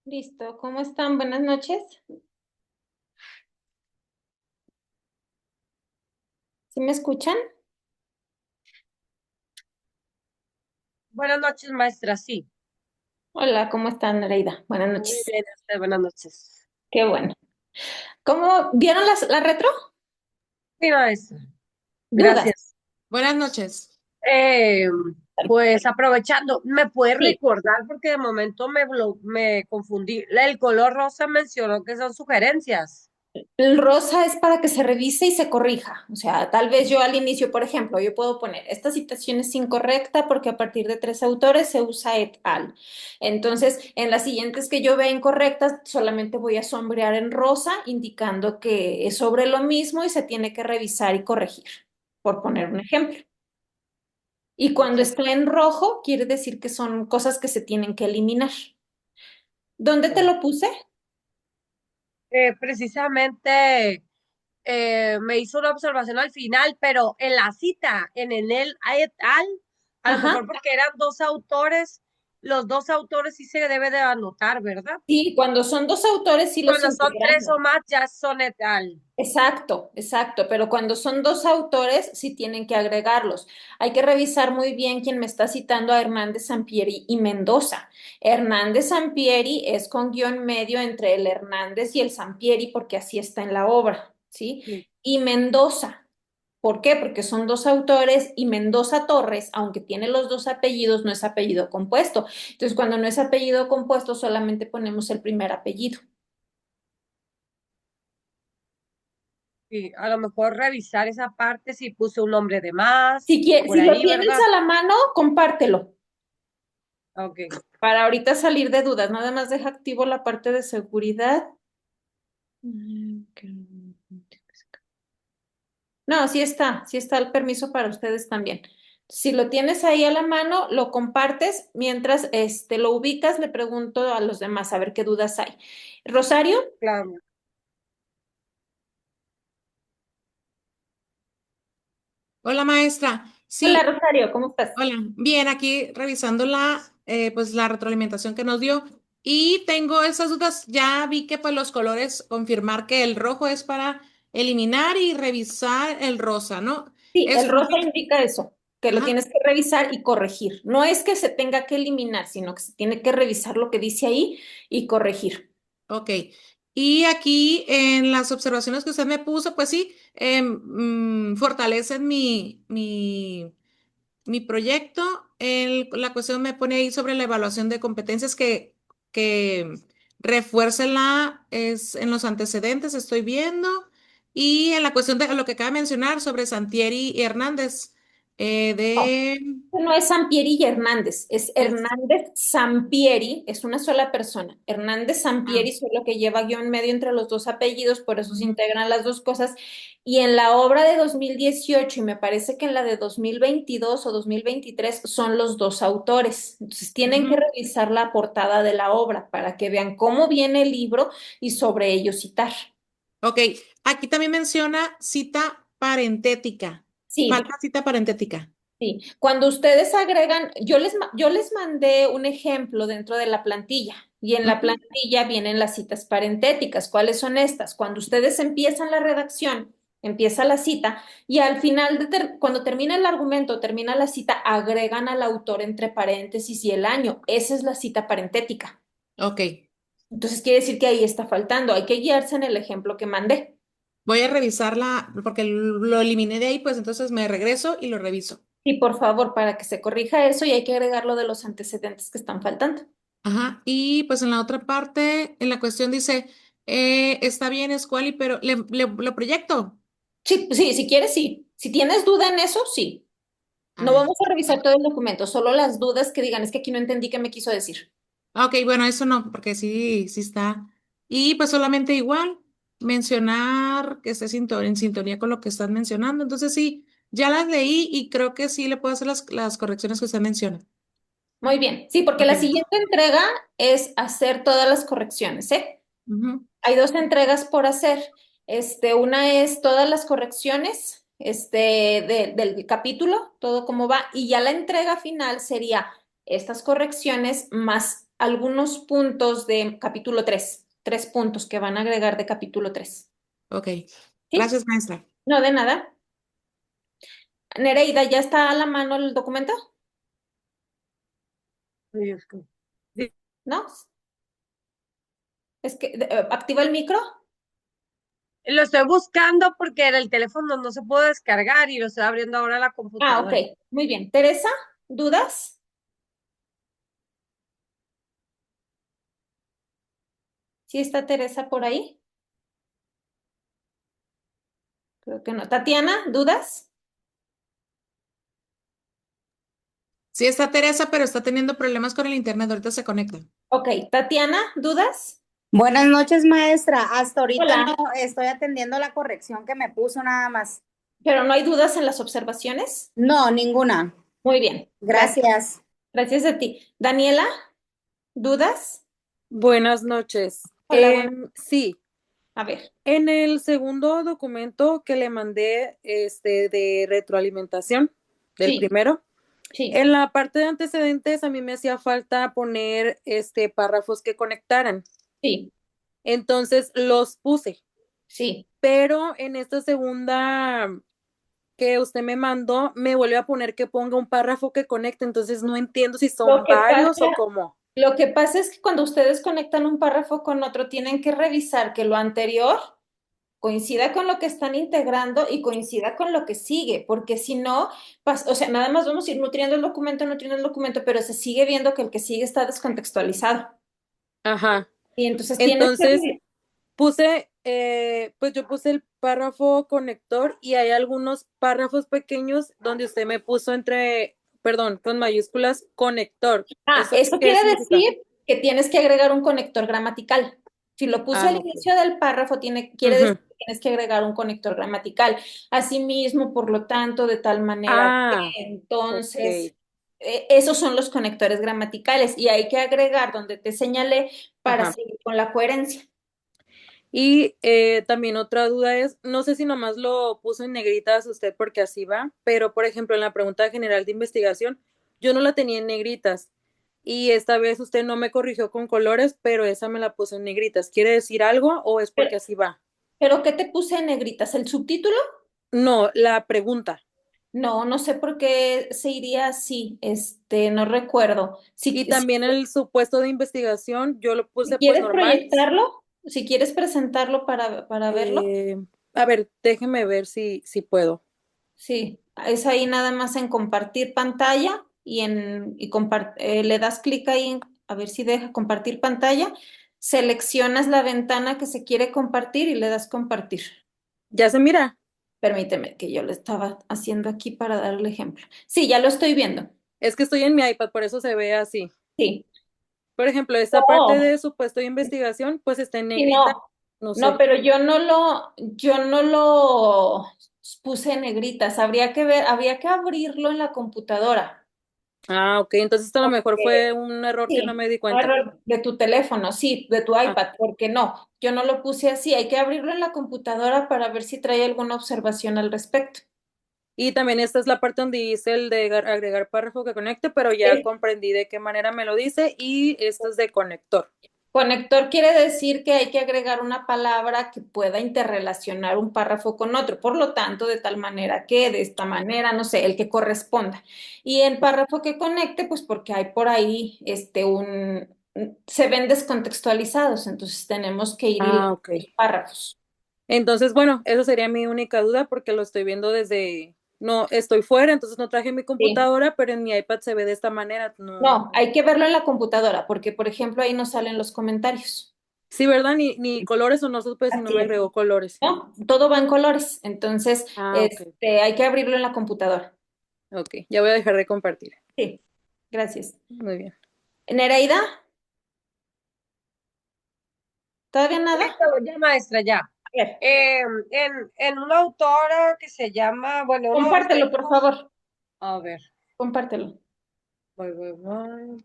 Listo, ¿cómo están? Buenas noches. ¿Sí me escuchan? Buenas noches, maestra. Sí. Hola, ¿cómo están, Nereida? Buenas Muy noches. bien, buenas noches. Qué bueno. ¿Cómo vieron la retro? Sí, maestra. Dudas. Gracias. Buenas noches. Eh, pues aprovechando, ¿me puede Sí, recordar? Porque de momento me confundí. El color rosa mencionó que son sugerencias. el rosa es para que se revise y se corrija. O sea, tal vez yo al inicio, por ejemplo, yo puedo poner, esta citación es incorrecta porque a partir de tres autores se usa et al. Entonces, en las siguientes que yo vea incorrectas, solamente voy a sombrear en rosa, indicando que es sobre lo mismo y se tiene que revisar y corregir, por poner un ejemplo. Y cuando Ok. está en rojo, quiere decir que son cosas que se tienen que eliminar. ¿Dónde te lo puse? Precisamente me hizo una observación al final, pero en la cita, en el et al, a lo Ajá. mejor porque eran dos autores, los dos autores sí se debe de anotar, ¿verdad? Sí, cuando son dos autores, sí los Cuando son tres integramos. o más, ya son et al. Exacto, exacto, pero cuando son dos autores, sí tienen que agregarlos. Hay que revisar muy bien quién me está citando a Hernández Sampieri y Mendoza. Hernández Sampieri es con guión medio entre el Hernández y el Sampieri porque así está en la obra, ¿sí? Sí. Y Mendoza. ¿Por qué? Porque son dos autores y Mendoza Torres, aunque tiene los dos apellidos, no es apellido compuesto. Entonces, cuando no es apellido compuesto, solamente ponemos el primer apellido. Sí, a lo mejor revisar esa parte si puse un nombre de más, por Si lo ahí, tienes ¿verdad? a la mano, compártelo. Ok. Para ahorita salir de dudas, nada más deja activo la parte de seguridad. No, sí está el permiso para ustedes también. Si lo tienes ahí a la mano, lo compartes. Mientras lo ubicas, le pregunto a los demás a ver qué dudas hay. Rosario, Claro. Hola, maestra. hola Sí, Rosario, ¿cómo estás? hola. Bien, aquí revisando pues la retroalimentación que nos dio y tengo esas dudas. Ya vi que pues los colores, confirmar que el rojo es para eliminar y revisar el rosa, ¿no? Sí, Es el rosa justo. indica eso, que lo Ajá, tienes que revisar y corregir. No es que se tenga que eliminar, sino que se tiene que revisar lo que dice ahí y corregir. ok. Y aquí en las observaciones que usted me puso, pues sí, fortalecen mi proyecto. La cuestión me pone ahí sobre la evaluación de competencias que refuércela es en los antecedentes, estoy viendo. Y en la cuestión de lo que acaba de mencionar sobre Santieri y Hernández, de... No es Sampieri y Hernández, es es- Hernández Sampieri, es una sola persona. Hernández ah, Sampieri solo que lleva guión medio entre los dos apellidos, por eso se ujú, integran las dos cosas. Y en la obra de 2018 y me parece que en la de 2022 o 2023 son los dos autores. Entonces tienen que ujú. revisar la portada de la obra para que vean cómo viene el libro y sobre ello citar. Ok, aquí también menciona cita parentética. Sí, Falta cita parentética. sí, cuando ustedes agregan, yo les mandé un ejemplo dentro de la plantilla y en la Ujú. plantilla vienen las citas parentéticas. ¿Cuáles son estas? Cuando ustedes empiezan la redacción, empieza la cita y al final, cuando termina el argumento, termina la cita, agregan al autor entre paréntesis y el año. Esa es la cita parentética. Ok, Entonces quiere decir que ahí está faltando. Hay que guiarse en el ejemplo que mandé. voy a revisarla porque lo eliminé de ahí, pues entonces me regreso y lo reviso. Y por favor, para que se corrija eso y hay que agregar lo de los antecedentes que están faltando. Ajá, y pues en la otra parte, en la cuestión dice, está bien, Squally, pero lo proyecto. Sí, sí, si quieres, sí. Si tienes duda en eso, sí. A No ver. vamos a revisar todo el documento, solo las dudas que digan, es que aquí no entendí qué me quiso decir. Ok, bueno, eso no, porque sí, sí está. Y pues solamente igual, mencionar que esté en sintonía con lo que están mencionando. Entonces sí, ya las leí y creo que sí le puedo hacer las correcciones que usted menciona. Muy bien, sí, porque Ok. la siguiente entrega es hacer todas las correcciones, ¿eh? Ujú. Hay dos entregas por hacer. Una es todas las correcciones, del capítulo, todo cómo va, y ya la entrega final sería estas correcciones más algunos puntos de capítulo 3, 3 puntos que van a agregar de capítulo 3. Ok. ¿Sí? Gracias, maestra. No, de nada. Nereida, ¿ya está a la mano el documento? Ay, es que- Sí, ¿No? Es que, activa el micro. lo estoy buscando porque en el teléfono no se puede descargar y lo estoy abriendo ahora en la Ah, ok, computadora. muy bien. Teresa, ¿dudas? ¿Sí está Teresa por ahí? Creo que no. Tatiana, ¿dudas? Sí está Teresa, pero está teniendo problemas con el internet. Ahorita se conecta. Ok, Tatiana, ¿dudas? Buenas noches, maestra. Hasta ahorita no Hola. estoy atendiendo la corrección que me puso nada más. ¿Pero no hay dudas en las observaciones? No, ninguna. Muy bien, gracias. Gracias. Gracias a ti. Daniela, ¿dudas? Buenas noches. Hola, buenas. Sí, A ver, en el segundo documento que le mandé, de retroalimentación, del sí, primero, sí, en la parte de antecedentes a mí me hacía falta poner, párrafos que conectaran. sí, Entonces los puse, sí. pero en esta segunda que usted me mandó, me vuelve a poner que ponga un párrafo que conecte. Entonces no entiendo si Lo son que pasa, varios o cómo. lo que pasa es que cuando ustedes conectan un párrafo con otro, tienen que revisar que lo anterior coincida con lo que están integrando y coincida con lo que sigue, porque si no, o sea, nada más vamos a ir nutriendo el documento, pero se sigue viendo que el que sigue está descontextualizado. Ajá. Y entonces tienes que Entonces, puse, pues yo puse el párrafo conector y hay algunos párrafos pequeños donde usted me puso perdón, con mayúsculas, conector. ¿Eso eso qué quiere significa? decir que tienes que agregar un conector gramatical. Si lo puse Ah, al ok. inicio del párrafo, quiere decir Ujú. que tienes que agregar un conector gramatical. Asimismo, por lo tanto, de tal manera que Ah, entonces, ok. esos son los conectores gramaticales y hay que agregar donde te señalé para Ajá. seguir con la coherencia. Y también otra duda es, no sé si nomás lo puso en negritas usted porque así va, pero por ejemplo en la pregunta general de investigación, yo no la tenía en negritas y esta vez usted no me corrigió con colores, pero esa me la puso en negritas. ¿Quiere decir algo o es Pero, porque así va? pero ¿qué te puse en negritas? ¿El subtítulo? No, la pregunta. No, no sé por qué se iría así, no recuerdo. Si, Y también el supuesto de investigación, yo lo Si puse pues quieres normal. proyectarlo, si quieres presentarlo para verlo, Eh, a ver, déjeme ver si puedo. sí, es ahí nada más en compartir pantalla le das clic ahí, a ver si deja compartir pantalla, seleccionas la ventana que se quiere compartir y le das compartir. ¿Ya se mira? Permíteme que yo lo estaba haciendo aquí para dar el ejemplo. Sí, ya lo estoy viendo. Es que estoy en mi iPad, por eso se ve así. Sí. Por ejemplo, esta parte No, de supuesto de investigación, pues está en sí, negrita, no. no No, sé. pero yo no lo puse en negritas. Habría que abrirlo en la computadora. Ah, ok, entonces esto a lo mejor fue Porque, un error que no sí, me di un cuenta. error de tu teléfono, sí, de tu Ah, iPad, porque no, yo no lo puse así. Hay que abrirlo en la computadora para ver si trae alguna observación al respecto. y también esta es la parte donde dice el de agregar párrafo que conecte, pero ya Sí. comprendí de qué manera me lo dice y esto es de conector. Conector quiere decir que hay que agregar una palabra que pueda interrelacionar un párrafo con otro, por lo tanto, de tal manera que, de esta manera, no sé, el que corresponda. Y el párrafo que conecte, pues porque hay por ahí se ven descontextualizados, entonces tenemos que ir hilando Ah, ok. los párrafos. Entonces, bueno, esa sería mi única duda porque lo estoy viendo no, estoy fuera, entonces no traje mi Sí. computadora, pero en mi iPad se ve de esta manera, no. No, hay que verlo en la computadora, porque, por ejemplo, ahí no salen los comentarios. Sí, ¿verdad? Ni colores o no supe si no Así me es. agregó colores. ¿No? Todo va en colores, entonces, Ah, ok. hay que abrirlo en la computadora. Ok, ya voy a dejar de compartir. Sí, gracias. Muy bien. Nereida, ¿todavía nada? Listo, ya maestra, ya. A ver, En una autora que se llama, bueno, uno, compártelo, por favor. a ver, Compártelo. voy.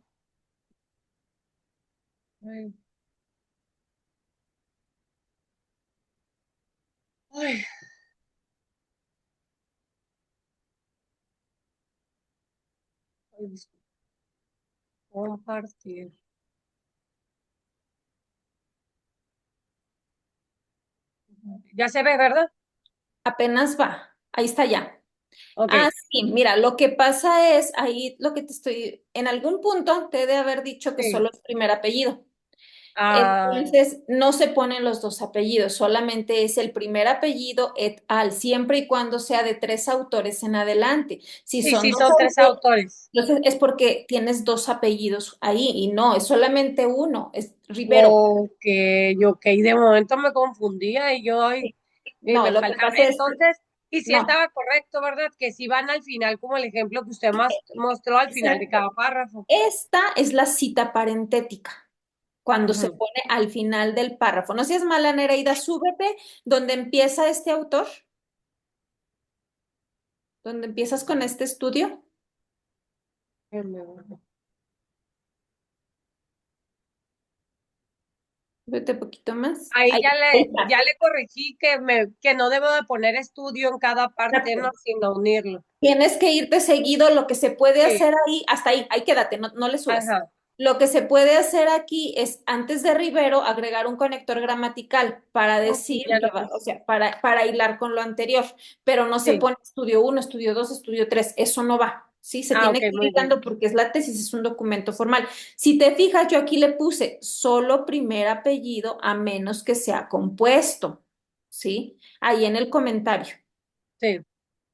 Ay, ay, ay, compartir. Ya se ve, ¿verdad? Apenas va. Ahí está ya. Ok. Ah, sí, mira, lo que pasa es, ahí lo que te estoy, en algún punto te he de haber dicho que Sí. solo es primer apellido. Ah, Entonces, no se ponen los dos apellidos, solamente es el primer apellido et al, siempre y cuando sea de tres autores en adelante. Si sí, son sí, dos son tres autores, autores. entonces es porque tienes dos apellidos ahí y no, es solamente uno, es Rivero. Ok, ok, de momento me confundía y yo ay, y No, me lo que faltaba. pasa es, Entonces, y si no, estaba correcto, ¿verdad? Que si van al final, como el ejemplo que usted mostró al final de cada exacto. párrafo. Esta es la cita parentética, cuando se Ujú. pone al final del párrafo. No seas mala, Nereida, súbete donde empieza este autor, donde empiezas con este estudio. Vete poquito más. Ahí Ahí, ahí ya está. le corregí que no debo de poner estudio en cada parte, no, Exacto. sino unirlo. Tienes que irte seguido. Lo que se puede Sí, hacer ahí, hasta ahí quédate, no, no le subas. ajá, Lo que se puede hacer aquí es, antes de Rivero, agregar un conector gramatical para ok, decir ya que lo va, o puse. sea, para hilar con lo anterior, pero no se Sí, pone estudio uno, estudio 2, estudio 3. Eso no va. Sí, se ah, ok, tiene que ir muy bien. hilando porque es la tesis, es un documento formal. Si te fijas, yo aquí le puse solo primer apellido a menos que sea compuesto, ¿sí? Ahí en el comentario. Sí.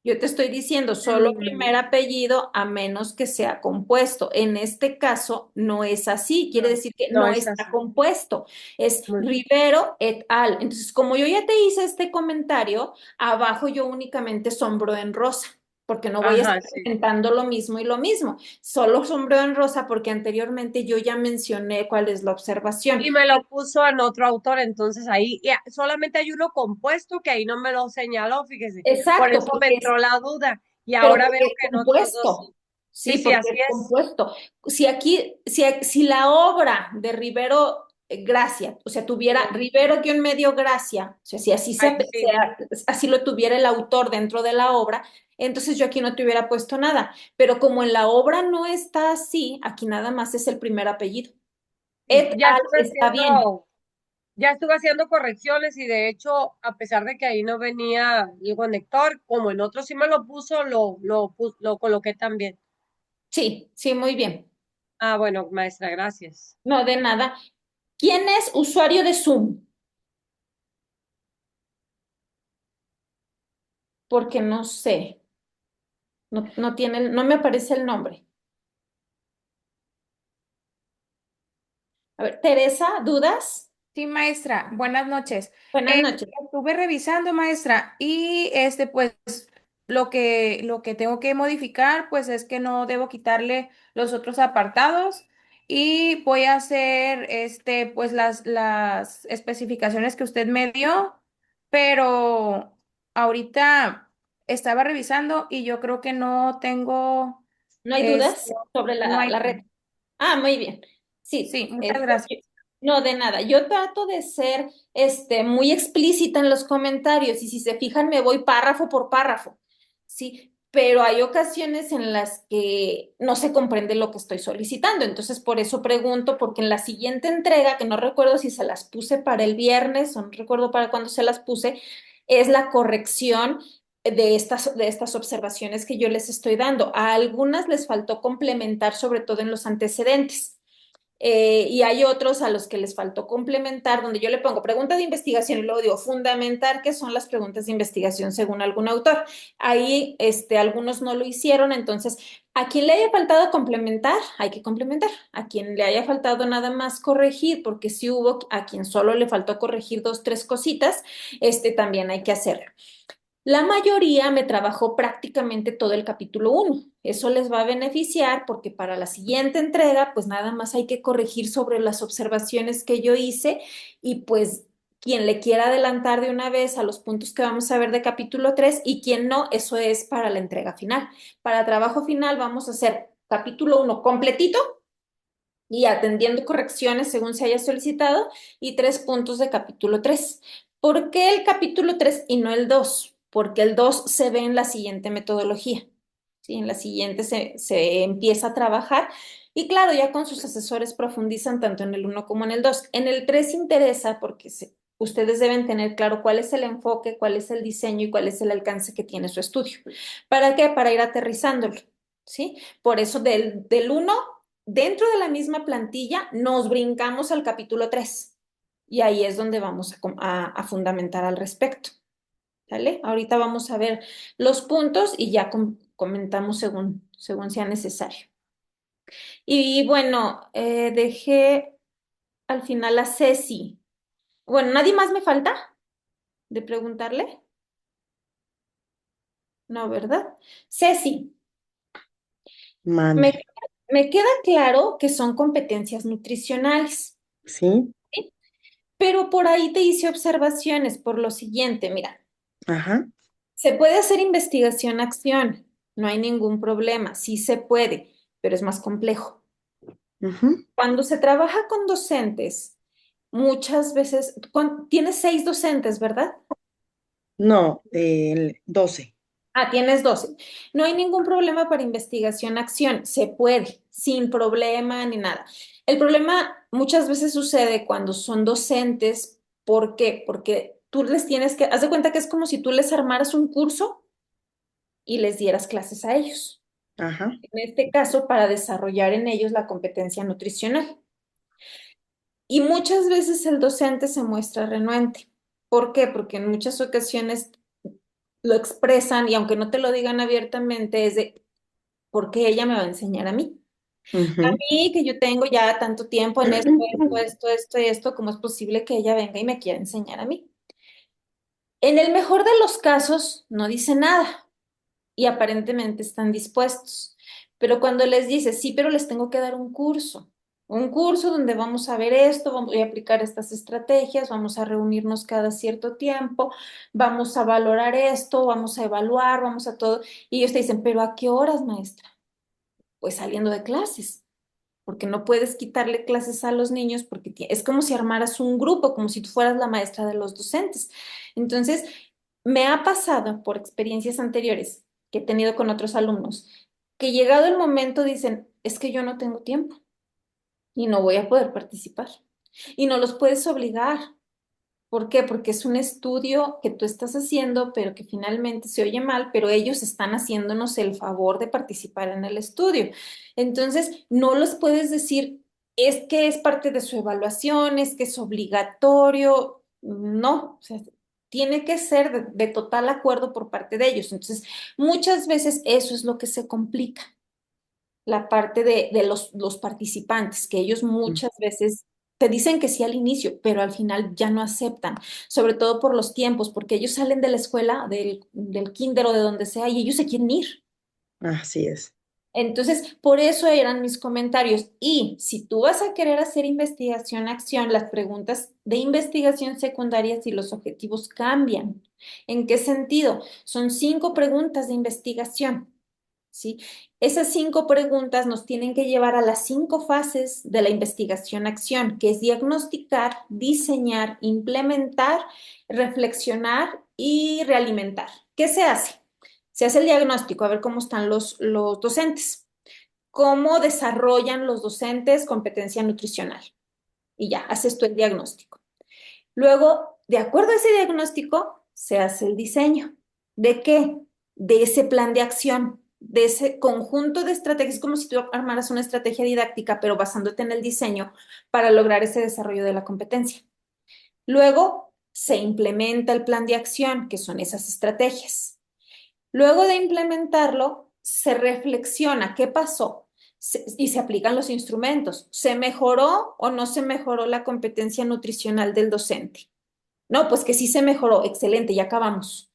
Yo te estoy diciendo solo Mm, primer apellido a menos que sea compuesto. En este caso no es así, quiere decir que no no es está así. compuesto, es Muy Rivero et al. Entonces, como yo ya te hice este comentario, abajo yo únicamente sombro en rosa, porque no voy a ajá, estar sí. comentando lo mismo y lo mismo. Solo sombro en rosa porque anteriormente yo ya mencioné cuál es la observación. Y me lo puso en otro autor, entonces ahí solamente hay uno compuesto que ahí no me lo señaló, fíjese. Por Exacto, eso me porque es entró la duda y pero ahora porque veo es que en otros dos sí. compuesto, Sí, sí, sí, porque así es es. compuesto. Si aquí, si la obra de Rivero Gracia, o sea, tuviera Sí, Rivero guión medio Gracia, o sea, si así ahí sí. así lo tuviera el autor dentro de la obra, entonces yo aquí no te hubiera puesto nada. Pero como en la obra no está así, aquí nada más es el primer apellido. Sí, Et al está bien. ya estuve haciendo correcciones y de hecho, a pesar de que ahí no venía el conector, como en otro sí me lo puso, lo coloqué también. Sí, sí, muy bien. Ah, bueno, maestra, gracias. No, de nada. ¿Quién es usuario de Zoom? Porque no sé. No, no tiene, no me aparece el nombre. A ver, Teresa, ¿dudas? Sí, maestra, buenas noches. Buenas noches. Estuve revisando, maestra, y pues lo que tengo que modificar, pues es que no debo quitarle los otros apartados y voy a hacer pues las especificaciones que usted me dio, pero ahorita estaba revisando y yo creo que no tengo, ¿No hay este, dudas sobre no la hay. red? Ah, muy bien. Sí, Sí, muchas gracias. no, de nada. Yo trato de ser muy explícita en los comentarios y si se fijan me voy párrafo por párrafo, ¿sí? Pero hay ocasiones en las que no se comprende lo que estoy solicitando. Entonces, por eso pregunto, porque en la siguiente entrega, que no recuerdo si se las puse para el viernes o no recuerdo para cuándo se las puse, es la corrección de estas observaciones que yo les estoy dando. A algunas les faltó complementar, sobre todo en los antecedentes. Y hay otros a los que les faltó complementar, donde yo le pongo pregunta de investigación y luego digo fundamentar qué son las preguntas de investigación según algún autor. Ahí algunos no lo hicieron, entonces a quien le haya faltado complementar, hay que complementar. A quien le haya faltado nada más corregir, porque si hubo a quien solo le faltó corregir dos, tres cositas, también hay que hacerlo. La mayoría me trabajó prácticamente todo el capítulo uno. Eso les va a beneficiar porque para la siguiente entrega, pues nada más hay que corregir sobre las observaciones que yo hice y pues quien le quiera adelantar de una vez a los puntos que vamos a ver de capítulo 3 y quien no, eso es para la entrega final. Para trabajo final vamos a hacer capítulo uno completito y atendiendo correcciones según se haya solicitado y 3 puntos de capítulo 3. ¿Por qué el capítulo 3 y no el 2? Porque el 2 se ve en la siguiente metodología. ¿Sí? En la siguiente se empieza a trabajar y claro, ya con sus asesores profundizan tanto en el uno como en el 2. En el 3 interesa porque Ustedes deben tener claro cuál es el enfoque, cuál es el diseño y cuál es el alcance que tiene su estudio. ¿Para qué? Para ir aterrizándolo, ¿sí? Por eso del 1, dentro de la misma plantilla, nos brincamos al capítulo 3 y ahí es donde vamos a fundamentar al respecto. ¿Vale? Ahorita vamos a ver los puntos y ya comentamos según sea necesario. Y bueno, dejé al final a Ceci. Bueno, ¿nadie más me falta de preguntarle? No, ¿verdad? Ceci, Mande. me, me queda claro que son competencias nutricionales, ¿Sí? ¿sí? Pero por ahí te hice observaciones por lo siguiente, mira, Ajá. se puede hacer investigación-acción, no hay ningún problema, sí se puede, pero es más complejo. Ujú. Cuando se trabaja con docentes, muchas veces, tienes 6 docentes, ¿verdad? No, el 12. Ah, tienes 12. No hay ningún problema para investigación-acción, se puede, sin problema ni nada. El problema muchas veces sucede cuando son docentes, ¿por qué? Porque tú les tienes que, haz de cuenta que es como si tú les armaras un curso y les dieras clases a ellos. Ajá. En este caso, para desarrollar en ellos la competencia nutricional. Y muchas veces el docente se muestra renuente. ¿Por qué? Porque en muchas ocasiones lo expresan y aunque no te lo digan abiertamente, es de, ¿por qué ella me va a enseñar a mí? A Ujú. mí, que yo tengo ya tanto tiempo en esto y esto, ¿cómo es posible que ella venga y me quiera enseñar a mí? En el mejor de los casos, no dice nada y aparentemente están dispuestos. Pero cuando les dices, sí, pero les tengo que dar un curso donde vamos a ver esto, vamos a aplicar estas estrategias, vamos a reunirnos cada cierto tiempo, vamos a valorar esto, vamos a evaluar, vamos a todo. Y ellos te dicen, pero ¿a qué horas, maestra? Pues saliendo de clases, porque no puedes quitarle clases a los niños porque es como si armaras un grupo, como si tú fueras la maestra de los docentes. Entonces, me ha pasado por experiencias anteriores que he tenido con otros alumnos, que llegado el momento dicen, es que yo no tengo tiempo y no voy a poder participar. Y no los puedes obligar. ¿Por qué? Porque es un estudio que tú estás haciendo, pero que finalmente se oye mal, pero ellos están haciéndonos el favor de participar en el estudio. Entonces, no los puedes decir, es que es parte de su evaluación, es que es obligatorio. No, o sea, tiene que ser de total acuerdo por parte de ellos. Entonces, muchas veces eso es lo que se complica, la parte de los participantes, que ellos muchas veces te dicen que sí al inicio, pero al final ya no aceptan, sobre todo por los tiempos, porque ellos salen de la escuela, del kinder o de donde sea, y ellos se quieren ir. Así es. Entonces, por eso eran mis comentarios. Y si tú vas a querer hacer investigación-acción, las preguntas de investigación secundarias y los objetivos cambian. ¿En qué sentido? Son 5 preguntas de investigación. ¿Sí? Esas 5 preguntas nos tienen que llevar a las 5 fases de la investigación-acción, que es diagnosticar, diseñar, implementar, reflexionar y realimentar. ¿Qué se hace? Se hace el diagnóstico, a ver cómo están los docentes, cómo desarrollan los docentes competencia nutricional. Y ya, haces tú el diagnóstico. Luego, de acuerdo a ese diagnóstico, se hace el diseño. ¿De qué? De ese plan de acción, de ese conjunto de estrategias, como si tú armaras una estrategia didáctica, pero basándote en el diseño para lograr ese desarrollo de la competencia. Luego, se implementa el plan de acción, que son esas estrategias. Luego de implementarlo, se reflexiona qué pasó y se aplican los instrumentos. ¿Se mejoró o no se mejoró la competencia nutricional del docente? No, pues que sí se mejoró, excelente, ya acabamos.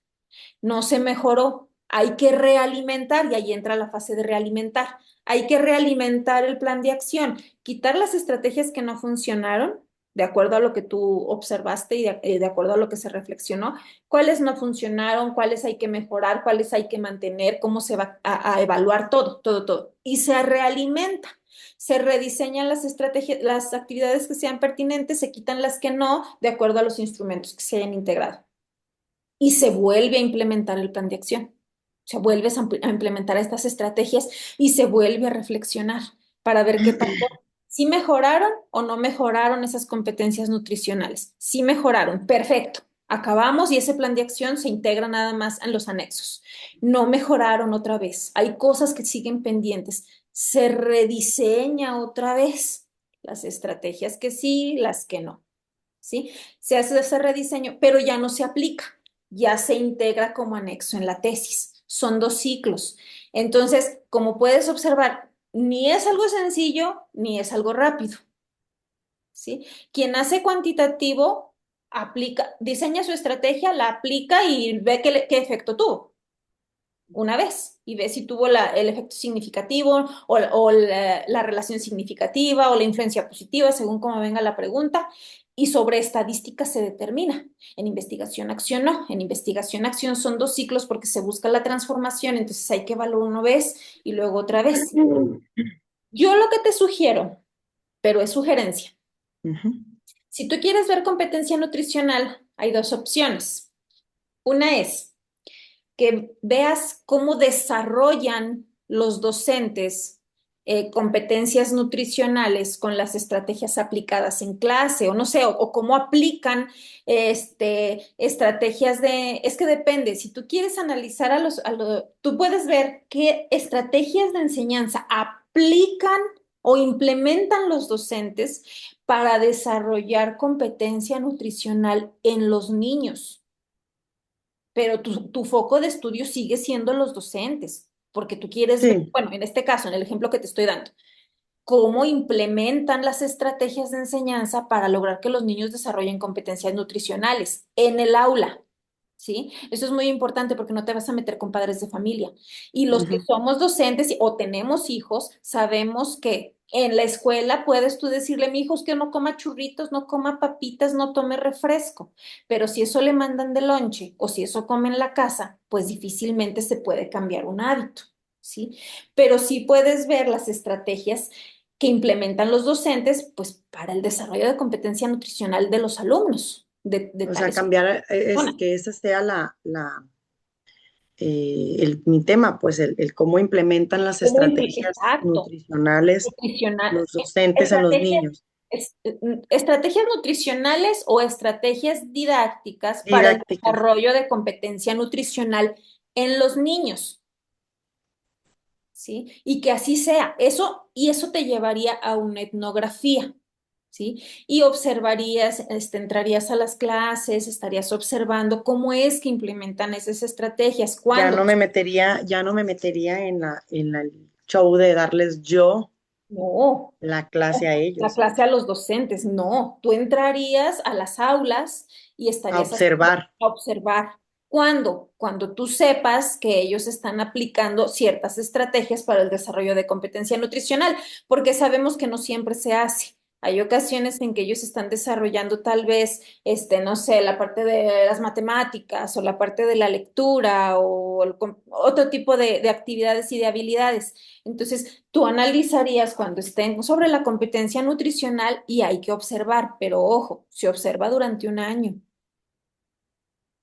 No se mejoró, hay que realimentar y ahí entra la fase de realimentar. Hay que realimentar el plan de acción, quitar las estrategias que no funcionaron, de acuerdo a lo que tú observaste y de acuerdo a lo que se reflexionó, cuáles no funcionaron, cuáles hay que mejorar, cuáles hay que mantener, cómo se va a evaluar todo, todo, todo. Y se realimenta. Se rediseñan las estrategias, las actividades que sean pertinentes, se quitan las que no, de acuerdo a los instrumentos que se hayan integrado. Y se vuelve a implementar el plan de acción. Se vuelve a implementar estas estrategias y se vuelve a reflexionar para ver qué pasó. ¿Sí mejoraron o no mejoraron esas competencias nutricionales? Sí mejoraron, perfecto. Acabamos y ese plan de acción se integra nada más en los anexos. No mejoraron otra vez. Hay cosas que siguen pendientes. Se rediseña otra vez las estrategias que sí, las que no. ¿Sí? Se hace ese rediseño, pero ya no se aplica. Ya se integra como anexo en la tesis. Son 2 ciclos. Entonces, como puedes observar, ni es algo sencillo ni es algo rápido, ¿sí? Quien hace cuantitativo aplica, diseña su estrategia, la aplica y ve qué efecto tuvo una vez y ve si tuvo el efecto significativo o la relación significativa o la influencia positiva, según como venga la pregunta. Y sobre estadística se determina. En investigación-acción no. En investigación-acción son 2 ciclos porque se busca la transformación, entonces hay que evaluar una vez y luego otra vez. Yo lo que te sugiero, pero es sugerencia, Ujú. si tú quieres ver competencia nutricional, hay 2 opciones. Una es que veas cómo desarrollan los docentes competencias nutricionales con las estrategias aplicadas en clase, o no sé, o cómo aplican estrategias es que depende, si tú quieres analizar tú puedes ver qué estrategias de enseñanza aplican o implementan los docentes para desarrollar competencia nutricional en los niños, pero tu foco de estudio sigue siendo los docentes, porque tú quieres ver, Sí, bueno, en este caso, en el ejemplo que te estoy dando, cómo implementan las estrategias de enseñanza para lograr que los niños desarrollen competencias nutricionales en el aula. ¿Sí? Eso es muy importante porque no te vas a meter con padres de familia. Y los que ujú, somos docentes o tenemos hijos, sabemos que en la escuela puedes tú decirle a mi hijo que no coma churritos, no coma papitas, no tome refresco. Pero si eso le mandan de lonche o si eso come en la casa, pues difícilmente se puede cambiar un hábito. ¿Sí? Pero sí puedes ver las estrategias que implementan los docentes, pues para el desarrollo de competencia nutricional de los alumnos de o sea, tales cambiar, es personas. que esa sea mi tema, pues el cómo implementan las estrategias Exacto, nutricionales nutricional, los docentes en los estrategias, niños, estrategias nutricionales o estrategias didácticas para el didácticas. desarrollo de competencia nutricional en los niños, ¿sí? Y que así sea. Y eso te llevaría a una etnografía, ¿sí? Y observarías, entrarías a las clases, estarías observando cómo es que implementan esas estrategias, cuándo. Ya no me metería en el show de darles yo No. la clase a La ellos, clase a los docentes, no, tú entrarías a las aulas y a estarías observar. a observar. ¿Cuándo? Cuando tú sepas que ellos están aplicando ciertas estrategias para el desarrollo de competencia nutricional, porque sabemos que no siempre se hace. Hay ocasiones en que ellos están desarrollando tal vez, no sé, la parte de las matemáticas o la parte de la lectura o otro tipo de actividades y de habilidades. Entonces, tú analizarías cuando estén sobre la competencia nutricional y hay que observar, pero ojo, se observa durante un año,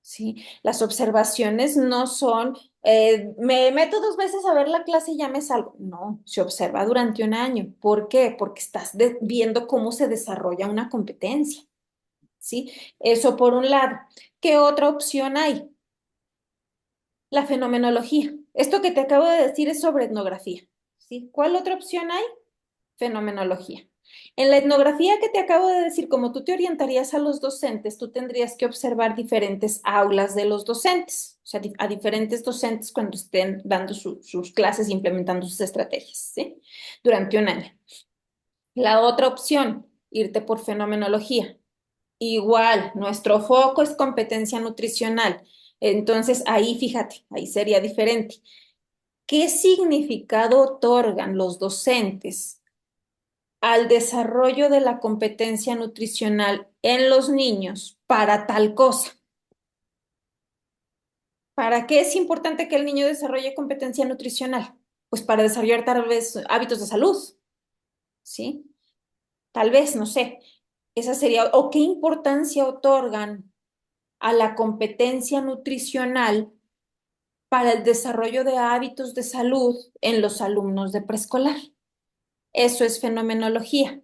¿sí? Las observaciones no son, me meto 2 veces a ver la clase y ya me salgo. No, se observa durante un año. ¿Por qué? Porque estás viendo cómo se desarrolla una competencia, ¿sí? Eso por un lado. ¿Qué otra opción hay? La fenomenología. Esto que te acabo de decir es sobre etnografía, ¿sí? ¿Cuál otra opción hay? Fenomenología. En la etnografía que te acabo de decir, como tú te orientarías a los docentes, tú tendrías que observar diferentes aulas de los docentes, o sea, a diferentes docentes cuando estén dando sus clases e implementando sus estrategias, ¿sí? Durante un año. La otra opción, irte por fenomenología. Igual, nuestro foco es competencia nutricional. Entonces, ahí fíjate, ahí sería diferente. ¿Qué significado otorgan los docentes al desarrollo de la competencia nutricional en los niños para tal cosa? ¿Para qué es importante que el niño desarrolle competencia nutricional? Pues para desarrollar tal vez hábitos de salud, ¿sí? Tal vez, no sé. Esa sería, o qué importancia otorgan a la competencia nutricional para el desarrollo de hábitos de salud en los alumnos de preescolar. Eso es fenomenología.